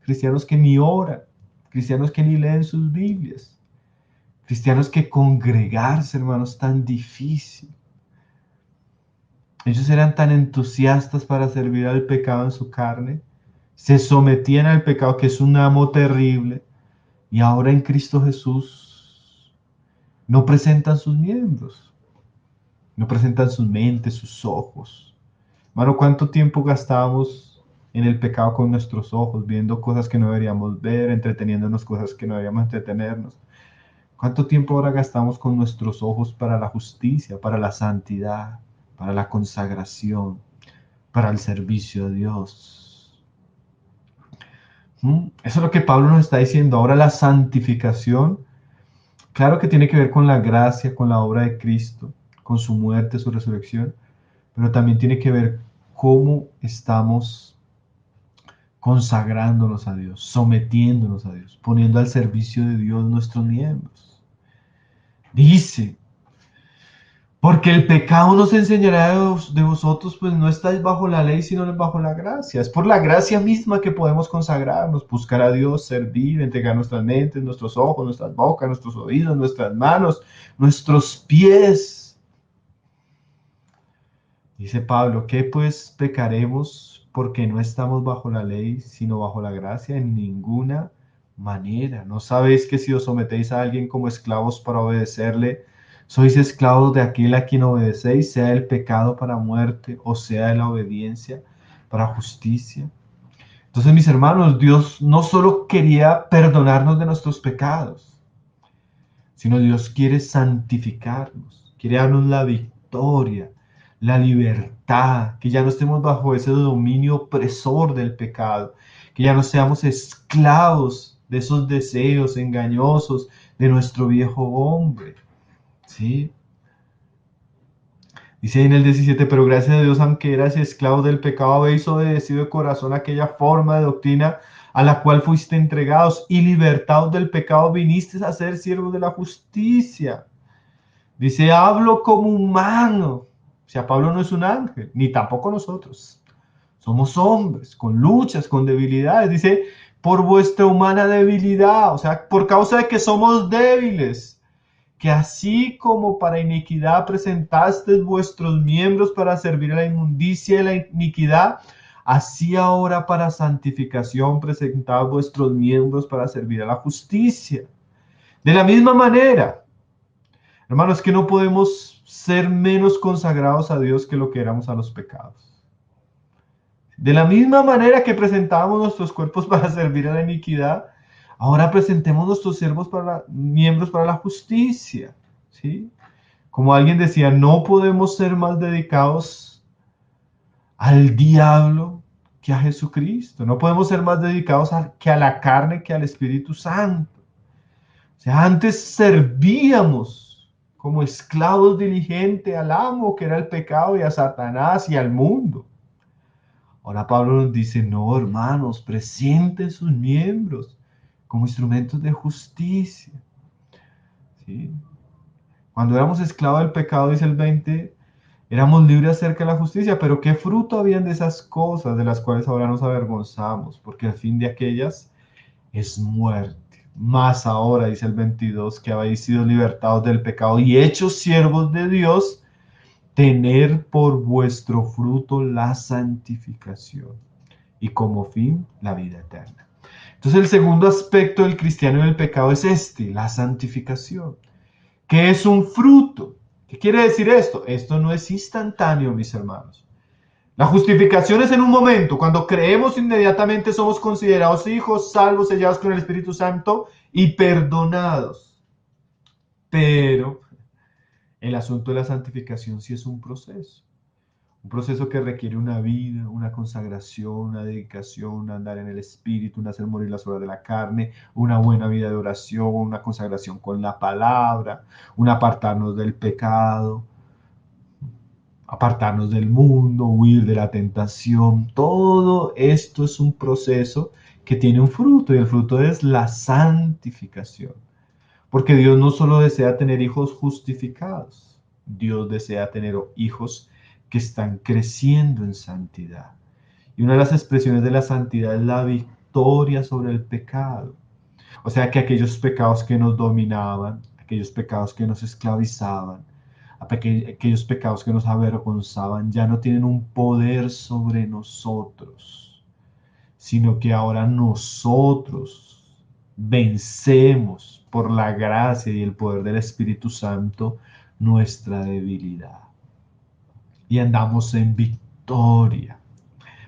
cristianos que ni oran, cristianos que ni leen sus Biblias, cristianos que congregarse, hermanos, es tan difícil. Ellos eran tan entusiastas para servir al pecado en su carne, se sometían al pecado que es un amo terrible, y ahora en Cristo Jesús no presentan sus miembros, no presentan sus mentes, sus ojos. Hermano, ¿cuánto tiempo gastábamos en el pecado con nuestros ojos, viendo cosas que no deberíamos ver, entreteniéndonos cosas que no deberíamos entretenernos? ¿Cuánto tiempo ahora gastamos con nuestros ojos para la justicia, para la santidad, para la consagración, para el servicio a Dios? Eso es lo que Pablo nos está diciendo. Ahora la santificación, claro que tiene que ver con la gracia, con la obra de Cristo, con su muerte, su resurrección, pero también tiene que ver cómo estamos consagrándonos a Dios, sometiéndonos a Dios, poniendo al servicio de Dios nuestros miembros. Dice, porque el pecado nos enseñará de vosotros, pues no estáis bajo la ley, sino bajo la gracia. Es por la gracia misma que podemos consagrarnos, buscar a Dios, servir, entregar nuestras mentes, nuestros ojos, nuestras bocas, nuestros oídos, nuestras manos, nuestros pies. Dice Pablo, ¿qué pues pecaremos porque no estamos bajo la ley, sino bajo la gracia? En ninguna manera. ¿No sabéis que si os sometéis a alguien como esclavos para obedecerle, sois esclavos de aquel a quien obedecéis, sea el pecado para muerte o sea de la obediencia para justicia? Entonces, mis hermanos, Dios no solo quería perdonarnos de nuestros pecados, sino Dios quiere santificarnos, quiere darnos la victoria, la libertad, que ya no estemos bajo ese dominio opresor del pecado, que ya no seamos esclavos de esos deseos engañosos de nuestro viejo hombre. ¿Sí? Dice en el 17, pero gracias a Dios, aunque eras esclavo del pecado, habéis obedecido de corazón aquella forma de doctrina a la cual fuiste entregados, y libertados del pecado vinisteis a ser siervos de la justicia. Dice, hablo como humano. O sea, Pablo no es un ángel, ni tampoco nosotros. Somos hombres con luchas, con debilidades. Dice, por vuestra humana debilidad, o sea, por causa de que somos débiles, que así como para iniquidad presentasteis vuestros miembros para servir a la inmundicia y la iniquidad, así ahora para santificación presentad vuestros miembros para servir a la justicia. De la misma manera, hermanos, que no podemos ser menos consagrados a Dios que lo que éramos a los pecados. De la misma manera que presentábamos nuestros cuerpos para servir a la iniquidad, ahora presentemos nuestros miembros para la justicia. ¿Sí? Como alguien decía, no podemos ser más dedicados al diablo que a Jesucristo. No podemos ser más dedicados que a la carne que al Espíritu Santo. O sea, antes servíamos como esclavos diligentes al amo, que era el pecado, y a Satanás y al mundo. Ahora Pablo nos dice, no, hermanos, presenten sus miembros como instrumentos de justicia. ¿Sí? Cuando éramos esclavos del pecado, dice el 20, éramos libres acerca de la justicia, pero ¿qué fruto habían de esas cosas de las cuales ahora nos avergonzamos? Porque el fin de aquellas es muerte. Más ahora, dice el 22, que habéis sido libertados del pecado y hechos siervos de Dios, tener por vuestro fruto la santificación y como fin la vida eterna. Entonces el segundo aspecto del cristiano y del pecado es la santificación, que es un fruto. ¿Qué quiere decir esto? Esto no es instantáneo, mis hermanos. La justificación es en un momento. Cuando creemos, inmediatamente somos considerados hijos, salvos, sellados con el Espíritu Santo y perdonados. Pero el asunto de la santificación sí es un proceso. Un proceso que requiere una vida, una consagración, una dedicación, andar en el Espíritu, un hacer morir las obras de la carne, una buena vida de oración, una consagración con la palabra, un apartarnos del pecado, apartarnos del mundo, huir de la tentación. Todo esto es un proceso que tiene un fruto y el fruto es la santificación. Porque Dios no solo desea tener hijos justificados, Dios desea tener hijos que están creciendo en santidad. Y una de las expresiones de la santidad es la victoria sobre el pecado. O sea que aquellos pecados que nos dominaban, aquellos pecados que nos esclavizaban, aquellos pecados que nos avergonzaban, ya no tienen un poder sobre nosotros, sino que ahora nosotros vencemos por la gracia y el poder del Espíritu Santo nuestra debilidad. Y andamos en victoria.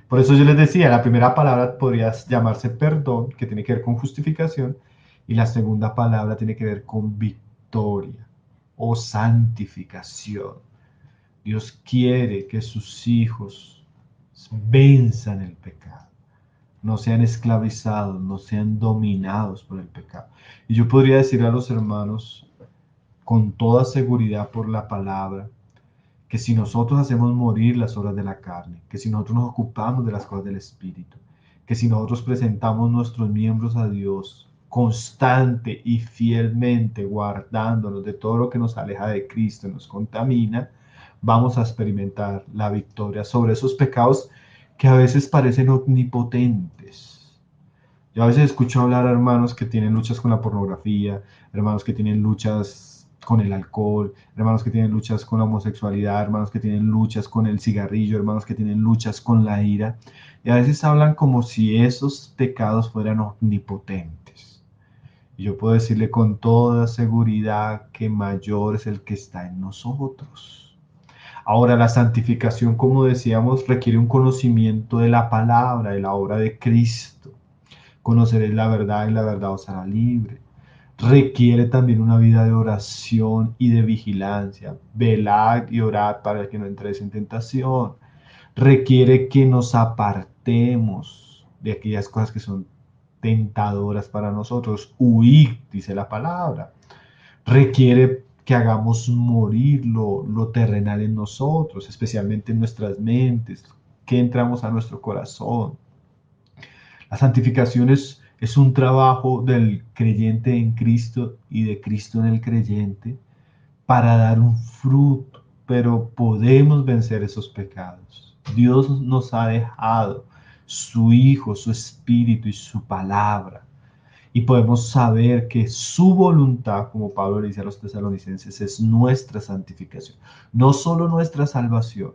Por eso yo les decía, la primera palabra podría llamarse perdón, que tiene que ver con justificación, y la segunda palabra tiene que ver con victoria o santificación. Dios quiere que sus hijos venzan el pecado, no sean esclavizados, no sean dominados por el pecado. Y yo podría decir a los hermanos con toda seguridad por la palabra, que si nosotros hacemos morir las obras de la carne, que si nosotros nos ocupamos de las cosas del Espíritu, que si nosotros presentamos nuestros miembros a Dios constante y fielmente, guardándonos de todo lo que nos aleja de Cristo y nos contamina, vamos a experimentar la victoria sobre esos pecados que a veces parecen omnipotentes. Yo a veces escucho hablar a hermanos que tienen luchas con la pornografía, hermanos que tienen luchas con el alcohol, hermanos que tienen luchas con la homosexualidad, hermanos que tienen luchas con el cigarrillo, hermanos que tienen luchas con la ira. Y a veces hablan como si esos pecados fueran omnipotentes. Y yo puedo decirle con toda seguridad que mayor es el que está en nosotros. Ahora, la santificación, como decíamos, requiere un conocimiento de la palabra, de la obra de Cristo. Conoceréis la verdad y la verdad os hará libre. Requiere también una vida de oración y de vigilancia. Velad y orad para que no entréis en tentación. Requiere que nos apartemos de aquellas cosas que son tentadoras para nosotros. Huir, dice la palabra. Requiere que hagamos morir lo terrenal en nosotros, especialmente en nuestras mentes, que entramos a nuestro corazón. La santificación es un trabajo del creyente en Cristo y de Cristo en el creyente para dar un fruto, pero podemos vencer esos pecados. Dios nos ha dejado su Hijo, su Espíritu y su palabra. Y podemos saber que su voluntad, como Pablo le dice a los tesalonicenses, es nuestra santificación. No solo nuestra salvación,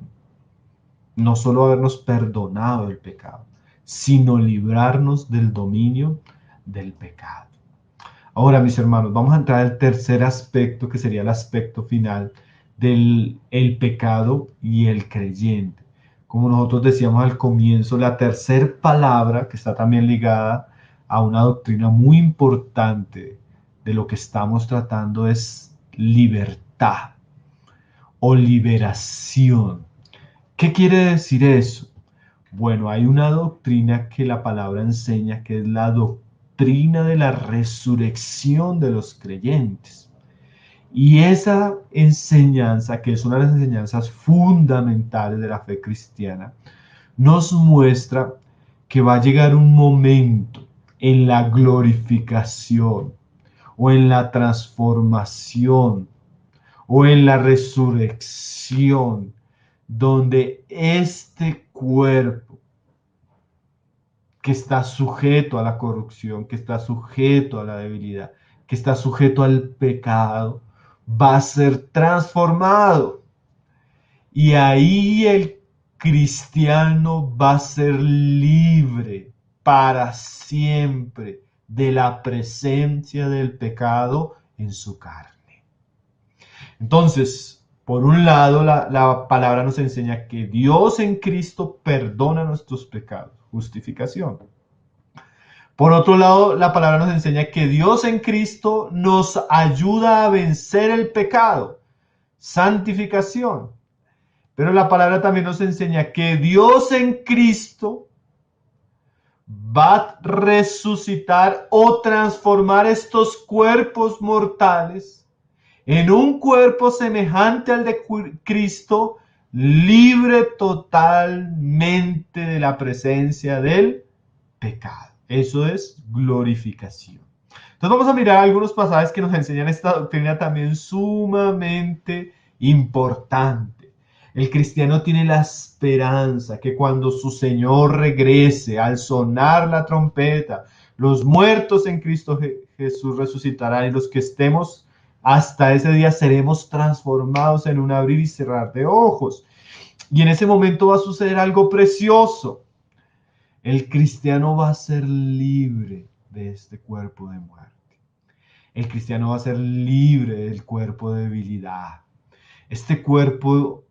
no solo habernos perdonado el pecado, sino librarnos del dominio del pecado. Ahora, mis hermanos, vamos a entrar al tercer aspecto, que sería el aspecto final del el pecado y el creyente. Como nosotros decíamos al comienzo, la tercera palabra, que está también ligada a una doctrina muy importante de lo que estamos tratando, es libertad o liberación. ¿Qué quiere decir eso? Bueno, hay una doctrina que la palabra enseña, que es la doctrina de la resurrección de los creyentes. Y esa enseñanza, que es una de las enseñanzas fundamentales de la fe cristiana, nos muestra que va a llegar un momento en la glorificación o en la transformación o en la resurrección, donde este cuerpo que está sujeto a la corrupción, que está sujeto a la debilidad, que está sujeto al pecado, va a ser transformado. Y ahí el cristiano va a ser libre para siempre de la presencia del pecado en su carne. Entonces, por un lado, la palabra nos enseña que Dios en Cristo perdona nuestros pecados, justificación. Por otro lado, la palabra nos enseña que Dios en Cristo nos ayuda a vencer el pecado, santificación. Pero la palabra también nos enseña que Dios en Cristo va a resucitar o transformar estos cuerpos mortales en un cuerpo semejante al de Cristo, libre totalmente de la presencia del pecado. Eso es glorificación. Entonces vamos a mirar algunos pasajes que nos enseñan esta doctrina también sumamente importante. El cristiano tiene la esperanza que cuando su Señor regrese, al sonar la trompeta, los muertos en Cristo Jesús resucitarán, y los que estemos hasta ese día seremos transformados en un abrir y cerrar de ojos. Y en ese momento va a suceder algo precioso. El cristiano va a ser libre de este cuerpo de muerte. El cristiano va a ser libre del cuerpo de debilidad. Este cuerpo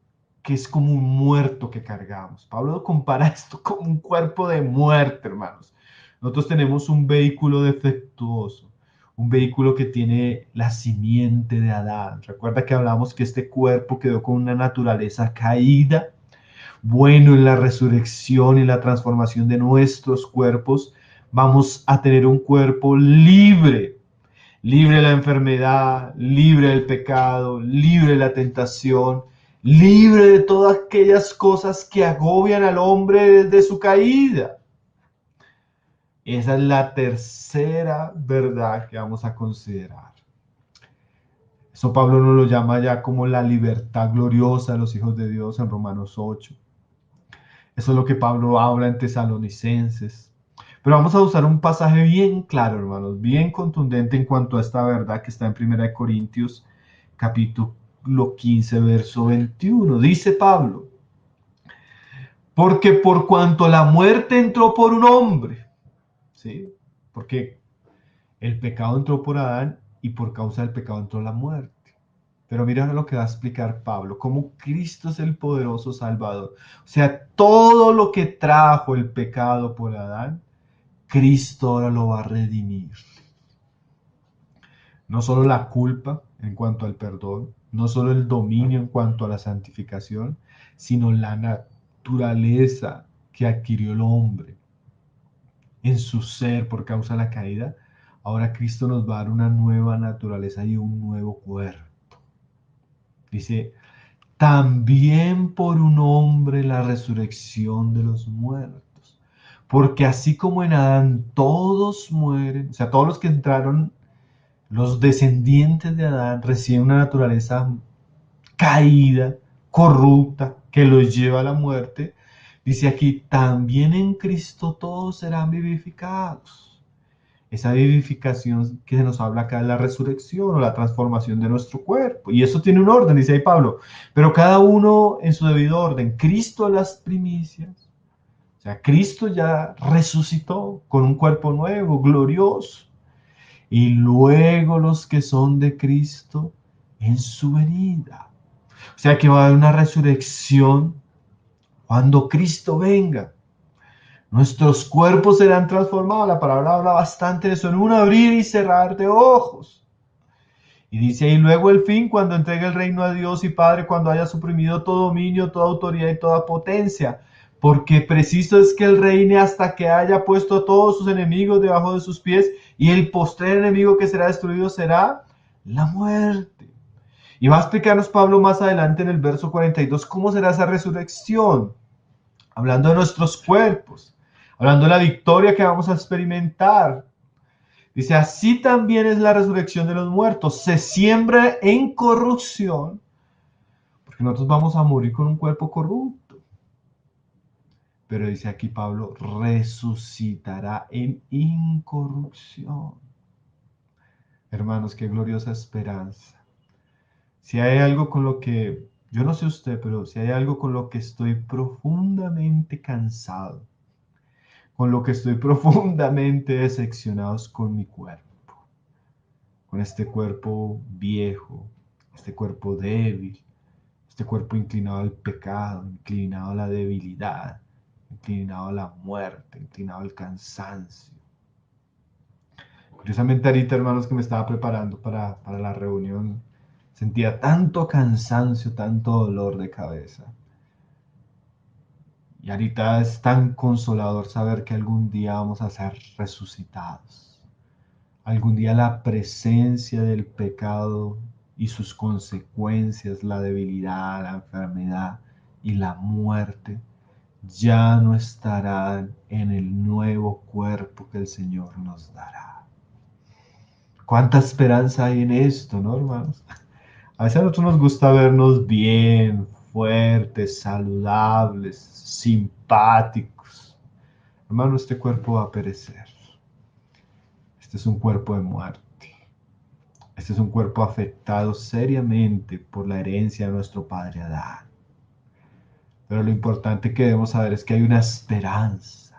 que es como un muerto que cargamos. Pablo compara esto como un cuerpo de muerte, hermanos. Nosotros tenemos un vehículo defectuoso, un vehículo que tiene la simiente de Adán. Recuerda que hablamos que este cuerpo quedó con una naturaleza caída. Bueno, en la resurrección y la transformación de nuestros cuerpos, vamos a tener un cuerpo libre, libre de la enfermedad, libre del pecado, libre de la tentación, libre de todas aquellas cosas que agobian al hombre desde su caída. Esa es la tercera verdad que vamos a considerar. Eso Pablo nos lo llama ya como la libertad gloriosa de los hijos de Dios en Romanos 8. Eso es lo que Pablo habla en Tesalonicenses. Pero vamos a usar un pasaje bien claro, hermanos, bien contundente en cuanto a esta verdad que está en 1 Corintios, capítulo 15, verso 21. Dice Pablo: porque por cuanto la muerte entró por un hombre, ¿sí? Porque el pecado entró por Adán y por causa del pecado entró la muerte. Pero mira lo que va a explicar Pablo, cómo Cristo es el poderoso Salvador. O sea, todo lo que trajo el pecado por Adán, Cristo ahora lo va a redimir. No solo la culpa en cuanto al perdón, no solo el dominio en cuanto a la santificación, sino la naturaleza que adquirió el hombre en su ser por causa de la caída. Ahora Cristo nos va a dar una nueva naturaleza y un nuevo cuerpo. Dice: también por un hombre la resurrección de los muertos. Porque así como en Adán todos mueren, o sea, todos los que entraron, los descendientes de Adán, reciben una naturaleza caída, corrupta, que los lleva a la muerte. Dice aquí, también en Cristo todos serán vivificados. Esa vivificación que se nos habla acá es la resurrección o la transformación de nuestro cuerpo. Y eso tiene un orden, dice ahí Pablo. Pero cada uno en su debido orden. Cristo las primicias. O sea, Cristo ya resucitó con un cuerpo nuevo, glorioso. Y luego los que son de Cristo en su venida. O sea que va a haber una resurrección cuando Cristo venga. Nuestros cuerpos serán transformados. La palabra habla bastante de eso, en un abrir y cerrar de ojos. Y dice, y luego el fin, cuando entregue el reino a Dios y Padre, cuando haya suprimido todo dominio, toda autoridad y toda potencia. Porque preciso es que él reine hasta que haya puesto a todos sus enemigos debajo de sus pies. Y el postrer enemigo que será destruido será la muerte. Y va a explicarnos Pablo más adelante en el verso 42 cómo será esa resurrección. Hablando de nuestros cuerpos. Hablando de la victoria que vamos a experimentar. Dice, así también es la resurrección de los muertos. Se siembra en corrupción, porque nosotros vamos a morir con un cuerpo corrupto. Pero dice aquí Pablo, resucitará en incorrupción. Hermanos, qué gloriosa esperanza. Si hay algo con lo que, yo no sé usted, pero si hay algo con lo que estoy profundamente cansado, con lo que estoy profundamente decepcionado con mi cuerpo, con este cuerpo viejo, este cuerpo débil, este cuerpo inclinado al pecado, inclinado a la debilidad, inclinado a la muerte, inclinado al cansancio. Curiosamente ahorita, hermanos, que me estaba preparando para la reunión, sentía tanto cansancio, tanto dolor de cabeza. Y ahorita es tan consolador saber que algún día vamos a ser resucitados. Algún día la presencia del pecado y sus consecuencias, la debilidad, la enfermedad y la muerte, ya no estarán en el nuevo cuerpo que el Señor nos dará. ¿Cuánta esperanza hay en esto, no, hermanos? A veces a nosotros nos gusta vernos bien, fuertes, saludables, simpáticos. Hermano, este cuerpo va a perecer. Este es un cuerpo de muerte. Este es un cuerpo afectado seriamente por la herencia de nuestro padre Adán. Pero lo importante que debemos saber es que hay una esperanza.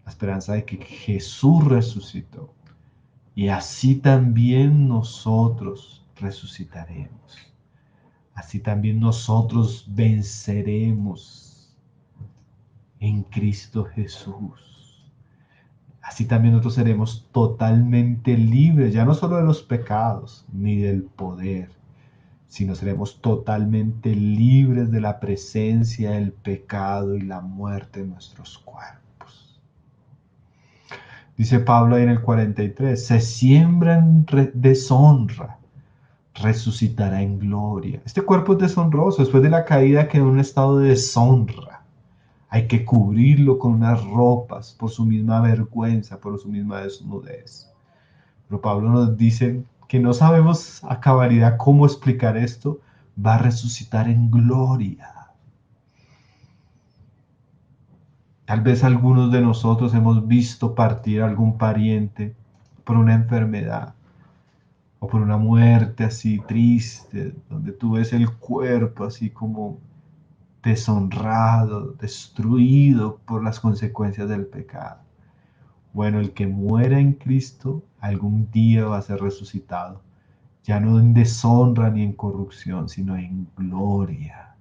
La esperanza de que Jesús resucitó. Y así también nosotros resucitaremos. Así también nosotros venceremos en Cristo Jesús. Así también nosotros seremos totalmente libres, ya no solo de los pecados ni del poder, sino seremos totalmente libres de la presencia del pecado y la muerte en nuestros cuerpos. Dice Pablo ahí en el 43, se siembra en deshonra, resucitará en gloria. Este cuerpo es deshonroso, después de la caída quedó en un estado de deshonra. Hay que cubrirlo con unas ropas por su misma vergüenza, por su misma desnudez. Pero Pablo nos dice que no sabemos a cabalidad cómo explicar esto, va a resucitar en gloria. Tal vez algunos de nosotros hemos visto partir a algún pariente por una enfermedad o por una muerte así triste, donde tú ves el cuerpo así como deshonrado, destruido por las consecuencias del pecado. Bueno, el que muera en Cristo algún día va a ser resucitado, ya no en deshonra ni en corrupción, sino en gloria.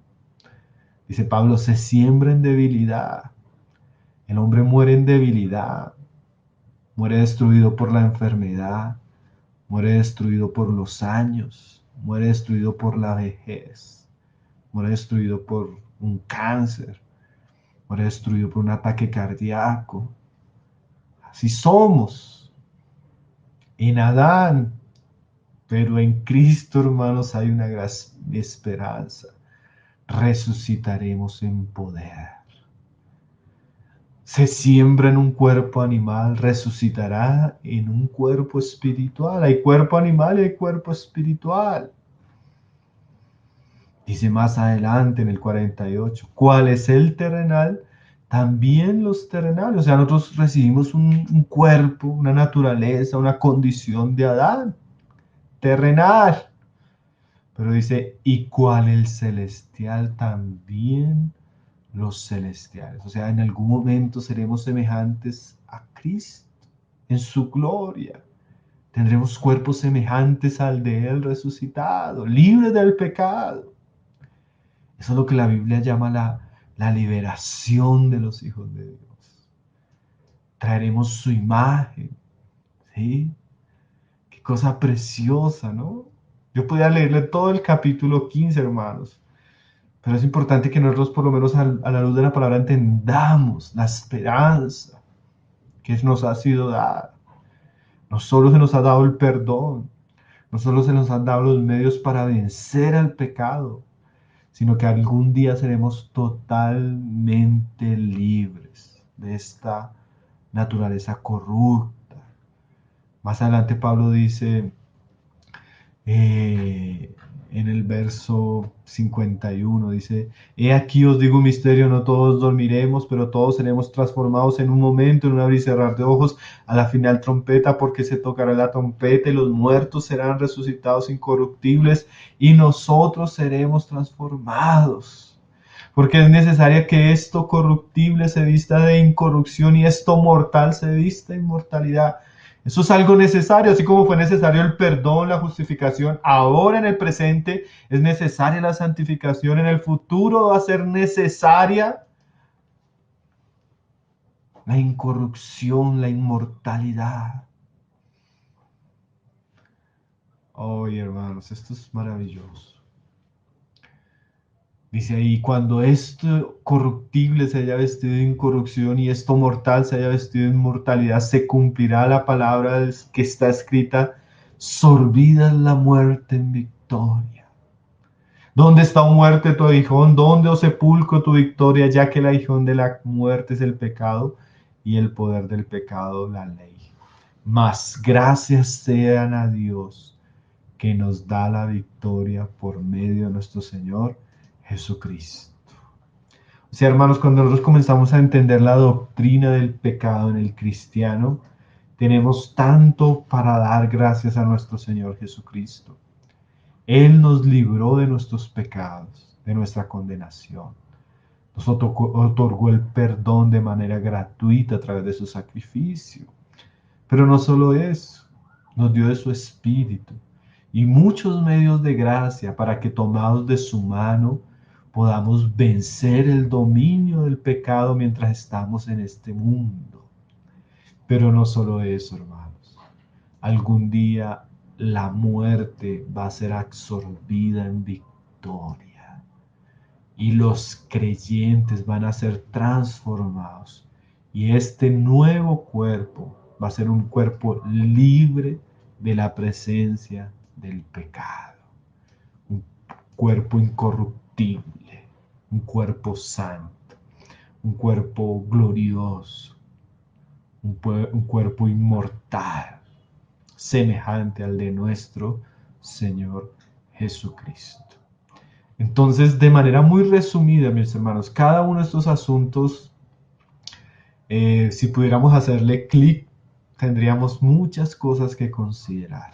Dice Pablo, se siembra en debilidad. El hombre muere en debilidad, muere destruido por la enfermedad, muere destruido por los años, muere destruido por la vejez, muere destruido por un cáncer, muere destruido por un ataque cardíaco. Así somos en Adán, pero en Cristo, hermanos, hay una gran esperanza. Resucitaremos en poder. Se siembra en un cuerpo animal, resucitará en un cuerpo espiritual. Hay cuerpo animal y hay cuerpo espiritual. Dice más adelante en el 48, ¿cuál es el terrenal? También los terrenales. O sea, nosotros recibimos un cuerpo, una naturaleza, una condición de Adán, terrenal. Pero dice, ¿y cuál el celestial? También los celestiales. O sea, en algún momento seremos semejantes a Cristo en su gloria. Tendremos cuerpos semejantes al de Él resucitado, libres del pecado. Eso es lo que la Biblia llama la liberación de los hijos de Dios. Traeremos su imagen, ¿sí? Qué cosa preciosa, ¿no? Yo podía leerle todo el capítulo 15, hermanos, pero es importante que nosotros, por lo menos a la luz de la palabra, entendamos la esperanza que nos ha sido dada. No solo se nos ha dado el perdón, no solo se nos han dado los medios para vencer al pecado, sino que algún día seremos totalmente libres de esta naturaleza corrupta. Más adelante Pablo dice eh, en el verso 51, dice, he aquí os digo un misterio, no todos dormiremos, pero todos seremos transformados en un momento, en un abrir y cerrar de ojos, a la final trompeta, porque se tocará la trompeta y los muertos serán resucitados incorruptibles y nosotros seremos transformados. Porque es necesaria que esto corruptible se vista de incorrupción y esto mortal se vista de inmortalidad. Eso es algo necesario, así como fue necesario el perdón, la justificación, ahora en el presente es necesaria la santificación, en el futuro va a ser necesaria la incorrupción, la inmortalidad. Ay, hermanos, esto es maravilloso. Dice ahí, cuando esto corruptible se haya vestido de incorrupción y esto mortal se haya vestido de inmortalidad, se cumplirá la palabra que está escrita, sorbida es la muerte en victoria. ¿Dónde está, oh muerte, tu aguijón? ¿Dónde, oh sepulcro, tu victoria? Ya que el aguijón de la muerte es el pecado y el poder del pecado la ley. Mas gracias sean a Dios que nos da la victoria por medio de nuestro Señor Jesucristo. O sea, hermanos, cuando nosotros comenzamos a entender la doctrina del pecado en el cristiano, tenemos tanto para dar gracias a nuestro Señor Jesucristo. Él nos libró de nuestros pecados, de nuestra condenación. Nos otorgó el perdón de manera gratuita a través de su sacrificio. Pero no solo eso, nos dio de su espíritu y muchos medios de gracia para que tomados de su mano podamos vencer el dominio del pecado mientras estamos en este mundo. Pero no solo eso, hermanos. Algún día la muerte va a ser absorbida en victoria y los creyentes van a ser transformados y este nuevo cuerpo va a ser un cuerpo libre de la presencia del pecado, un cuerpo incorruptible, un cuerpo santo, un cuerpo glorioso, un cuerpo inmortal, semejante al de nuestro Señor Jesucristo. Entonces, de manera muy resumida, mis hermanos, cada uno de estos asuntos, si pudiéramos hacerle clic, tendríamos muchas cosas que considerar.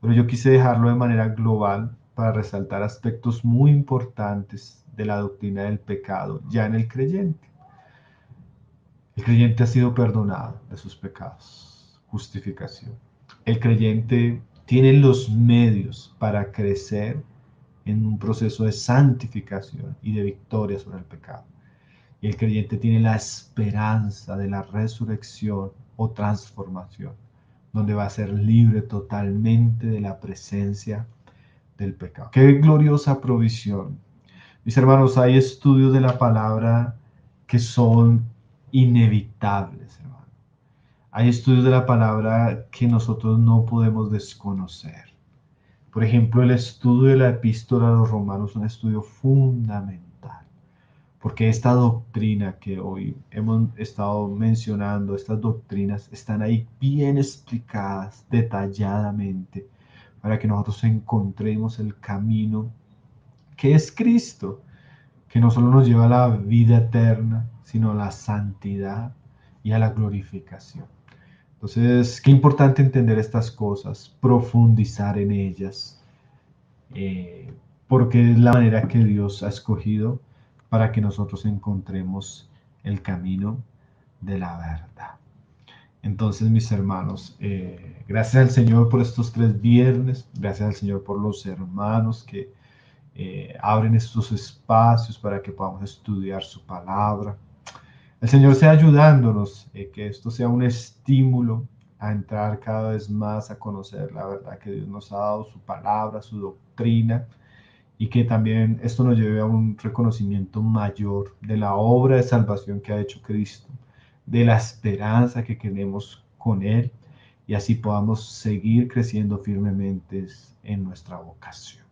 Pero yo quise dejarlo de manera global para resaltar aspectos muy importantes de la doctrina del pecado ya en el creyente. El creyente ha sido perdonado de sus pecados, justificación. El creyente tiene los medios para crecer en un proceso de santificación y de victoria sobre el pecado. Y el creyente tiene la esperanza de la resurrección o transformación, donde va a ser libre totalmente de la presencia del pecado. ¡Qué gloriosa provisión! Mis hermanos, hay estudios de la palabra que son inevitables, hermano. Hay estudios de la palabra que nosotros no podemos desconocer. Por ejemplo, el estudio de la epístola a los romanos es un estudio fundamental, porque esta doctrina que hoy hemos estado mencionando, estas doctrinas están ahí bien explicadas detalladamente para que nosotros encontremos el camino que es Cristo, que no solo nos lleva a la vida eterna, sino a la santidad y a la glorificación. Entonces, qué importante entender estas cosas, profundizar en ellas, eh, porque es la manera que Dios ha escogido para que nosotros encontremos el camino de la verdad. Entonces, mis hermanos, gracias al Señor por estos 3 viernes, gracias al Señor por los hermanos que abren estos espacios para que podamos estudiar su palabra. El Señor sea ayudándonos, que esto sea un estímulo a entrar cada vez más a conocer la verdad que Dios nos ha dado, su palabra, su doctrina, y que también esto nos lleve a un reconocimiento mayor de la obra de salvación que ha hecho Cristo, de la esperanza que tenemos con Él, y así podamos seguir creciendo firmemente en nuestra vocación.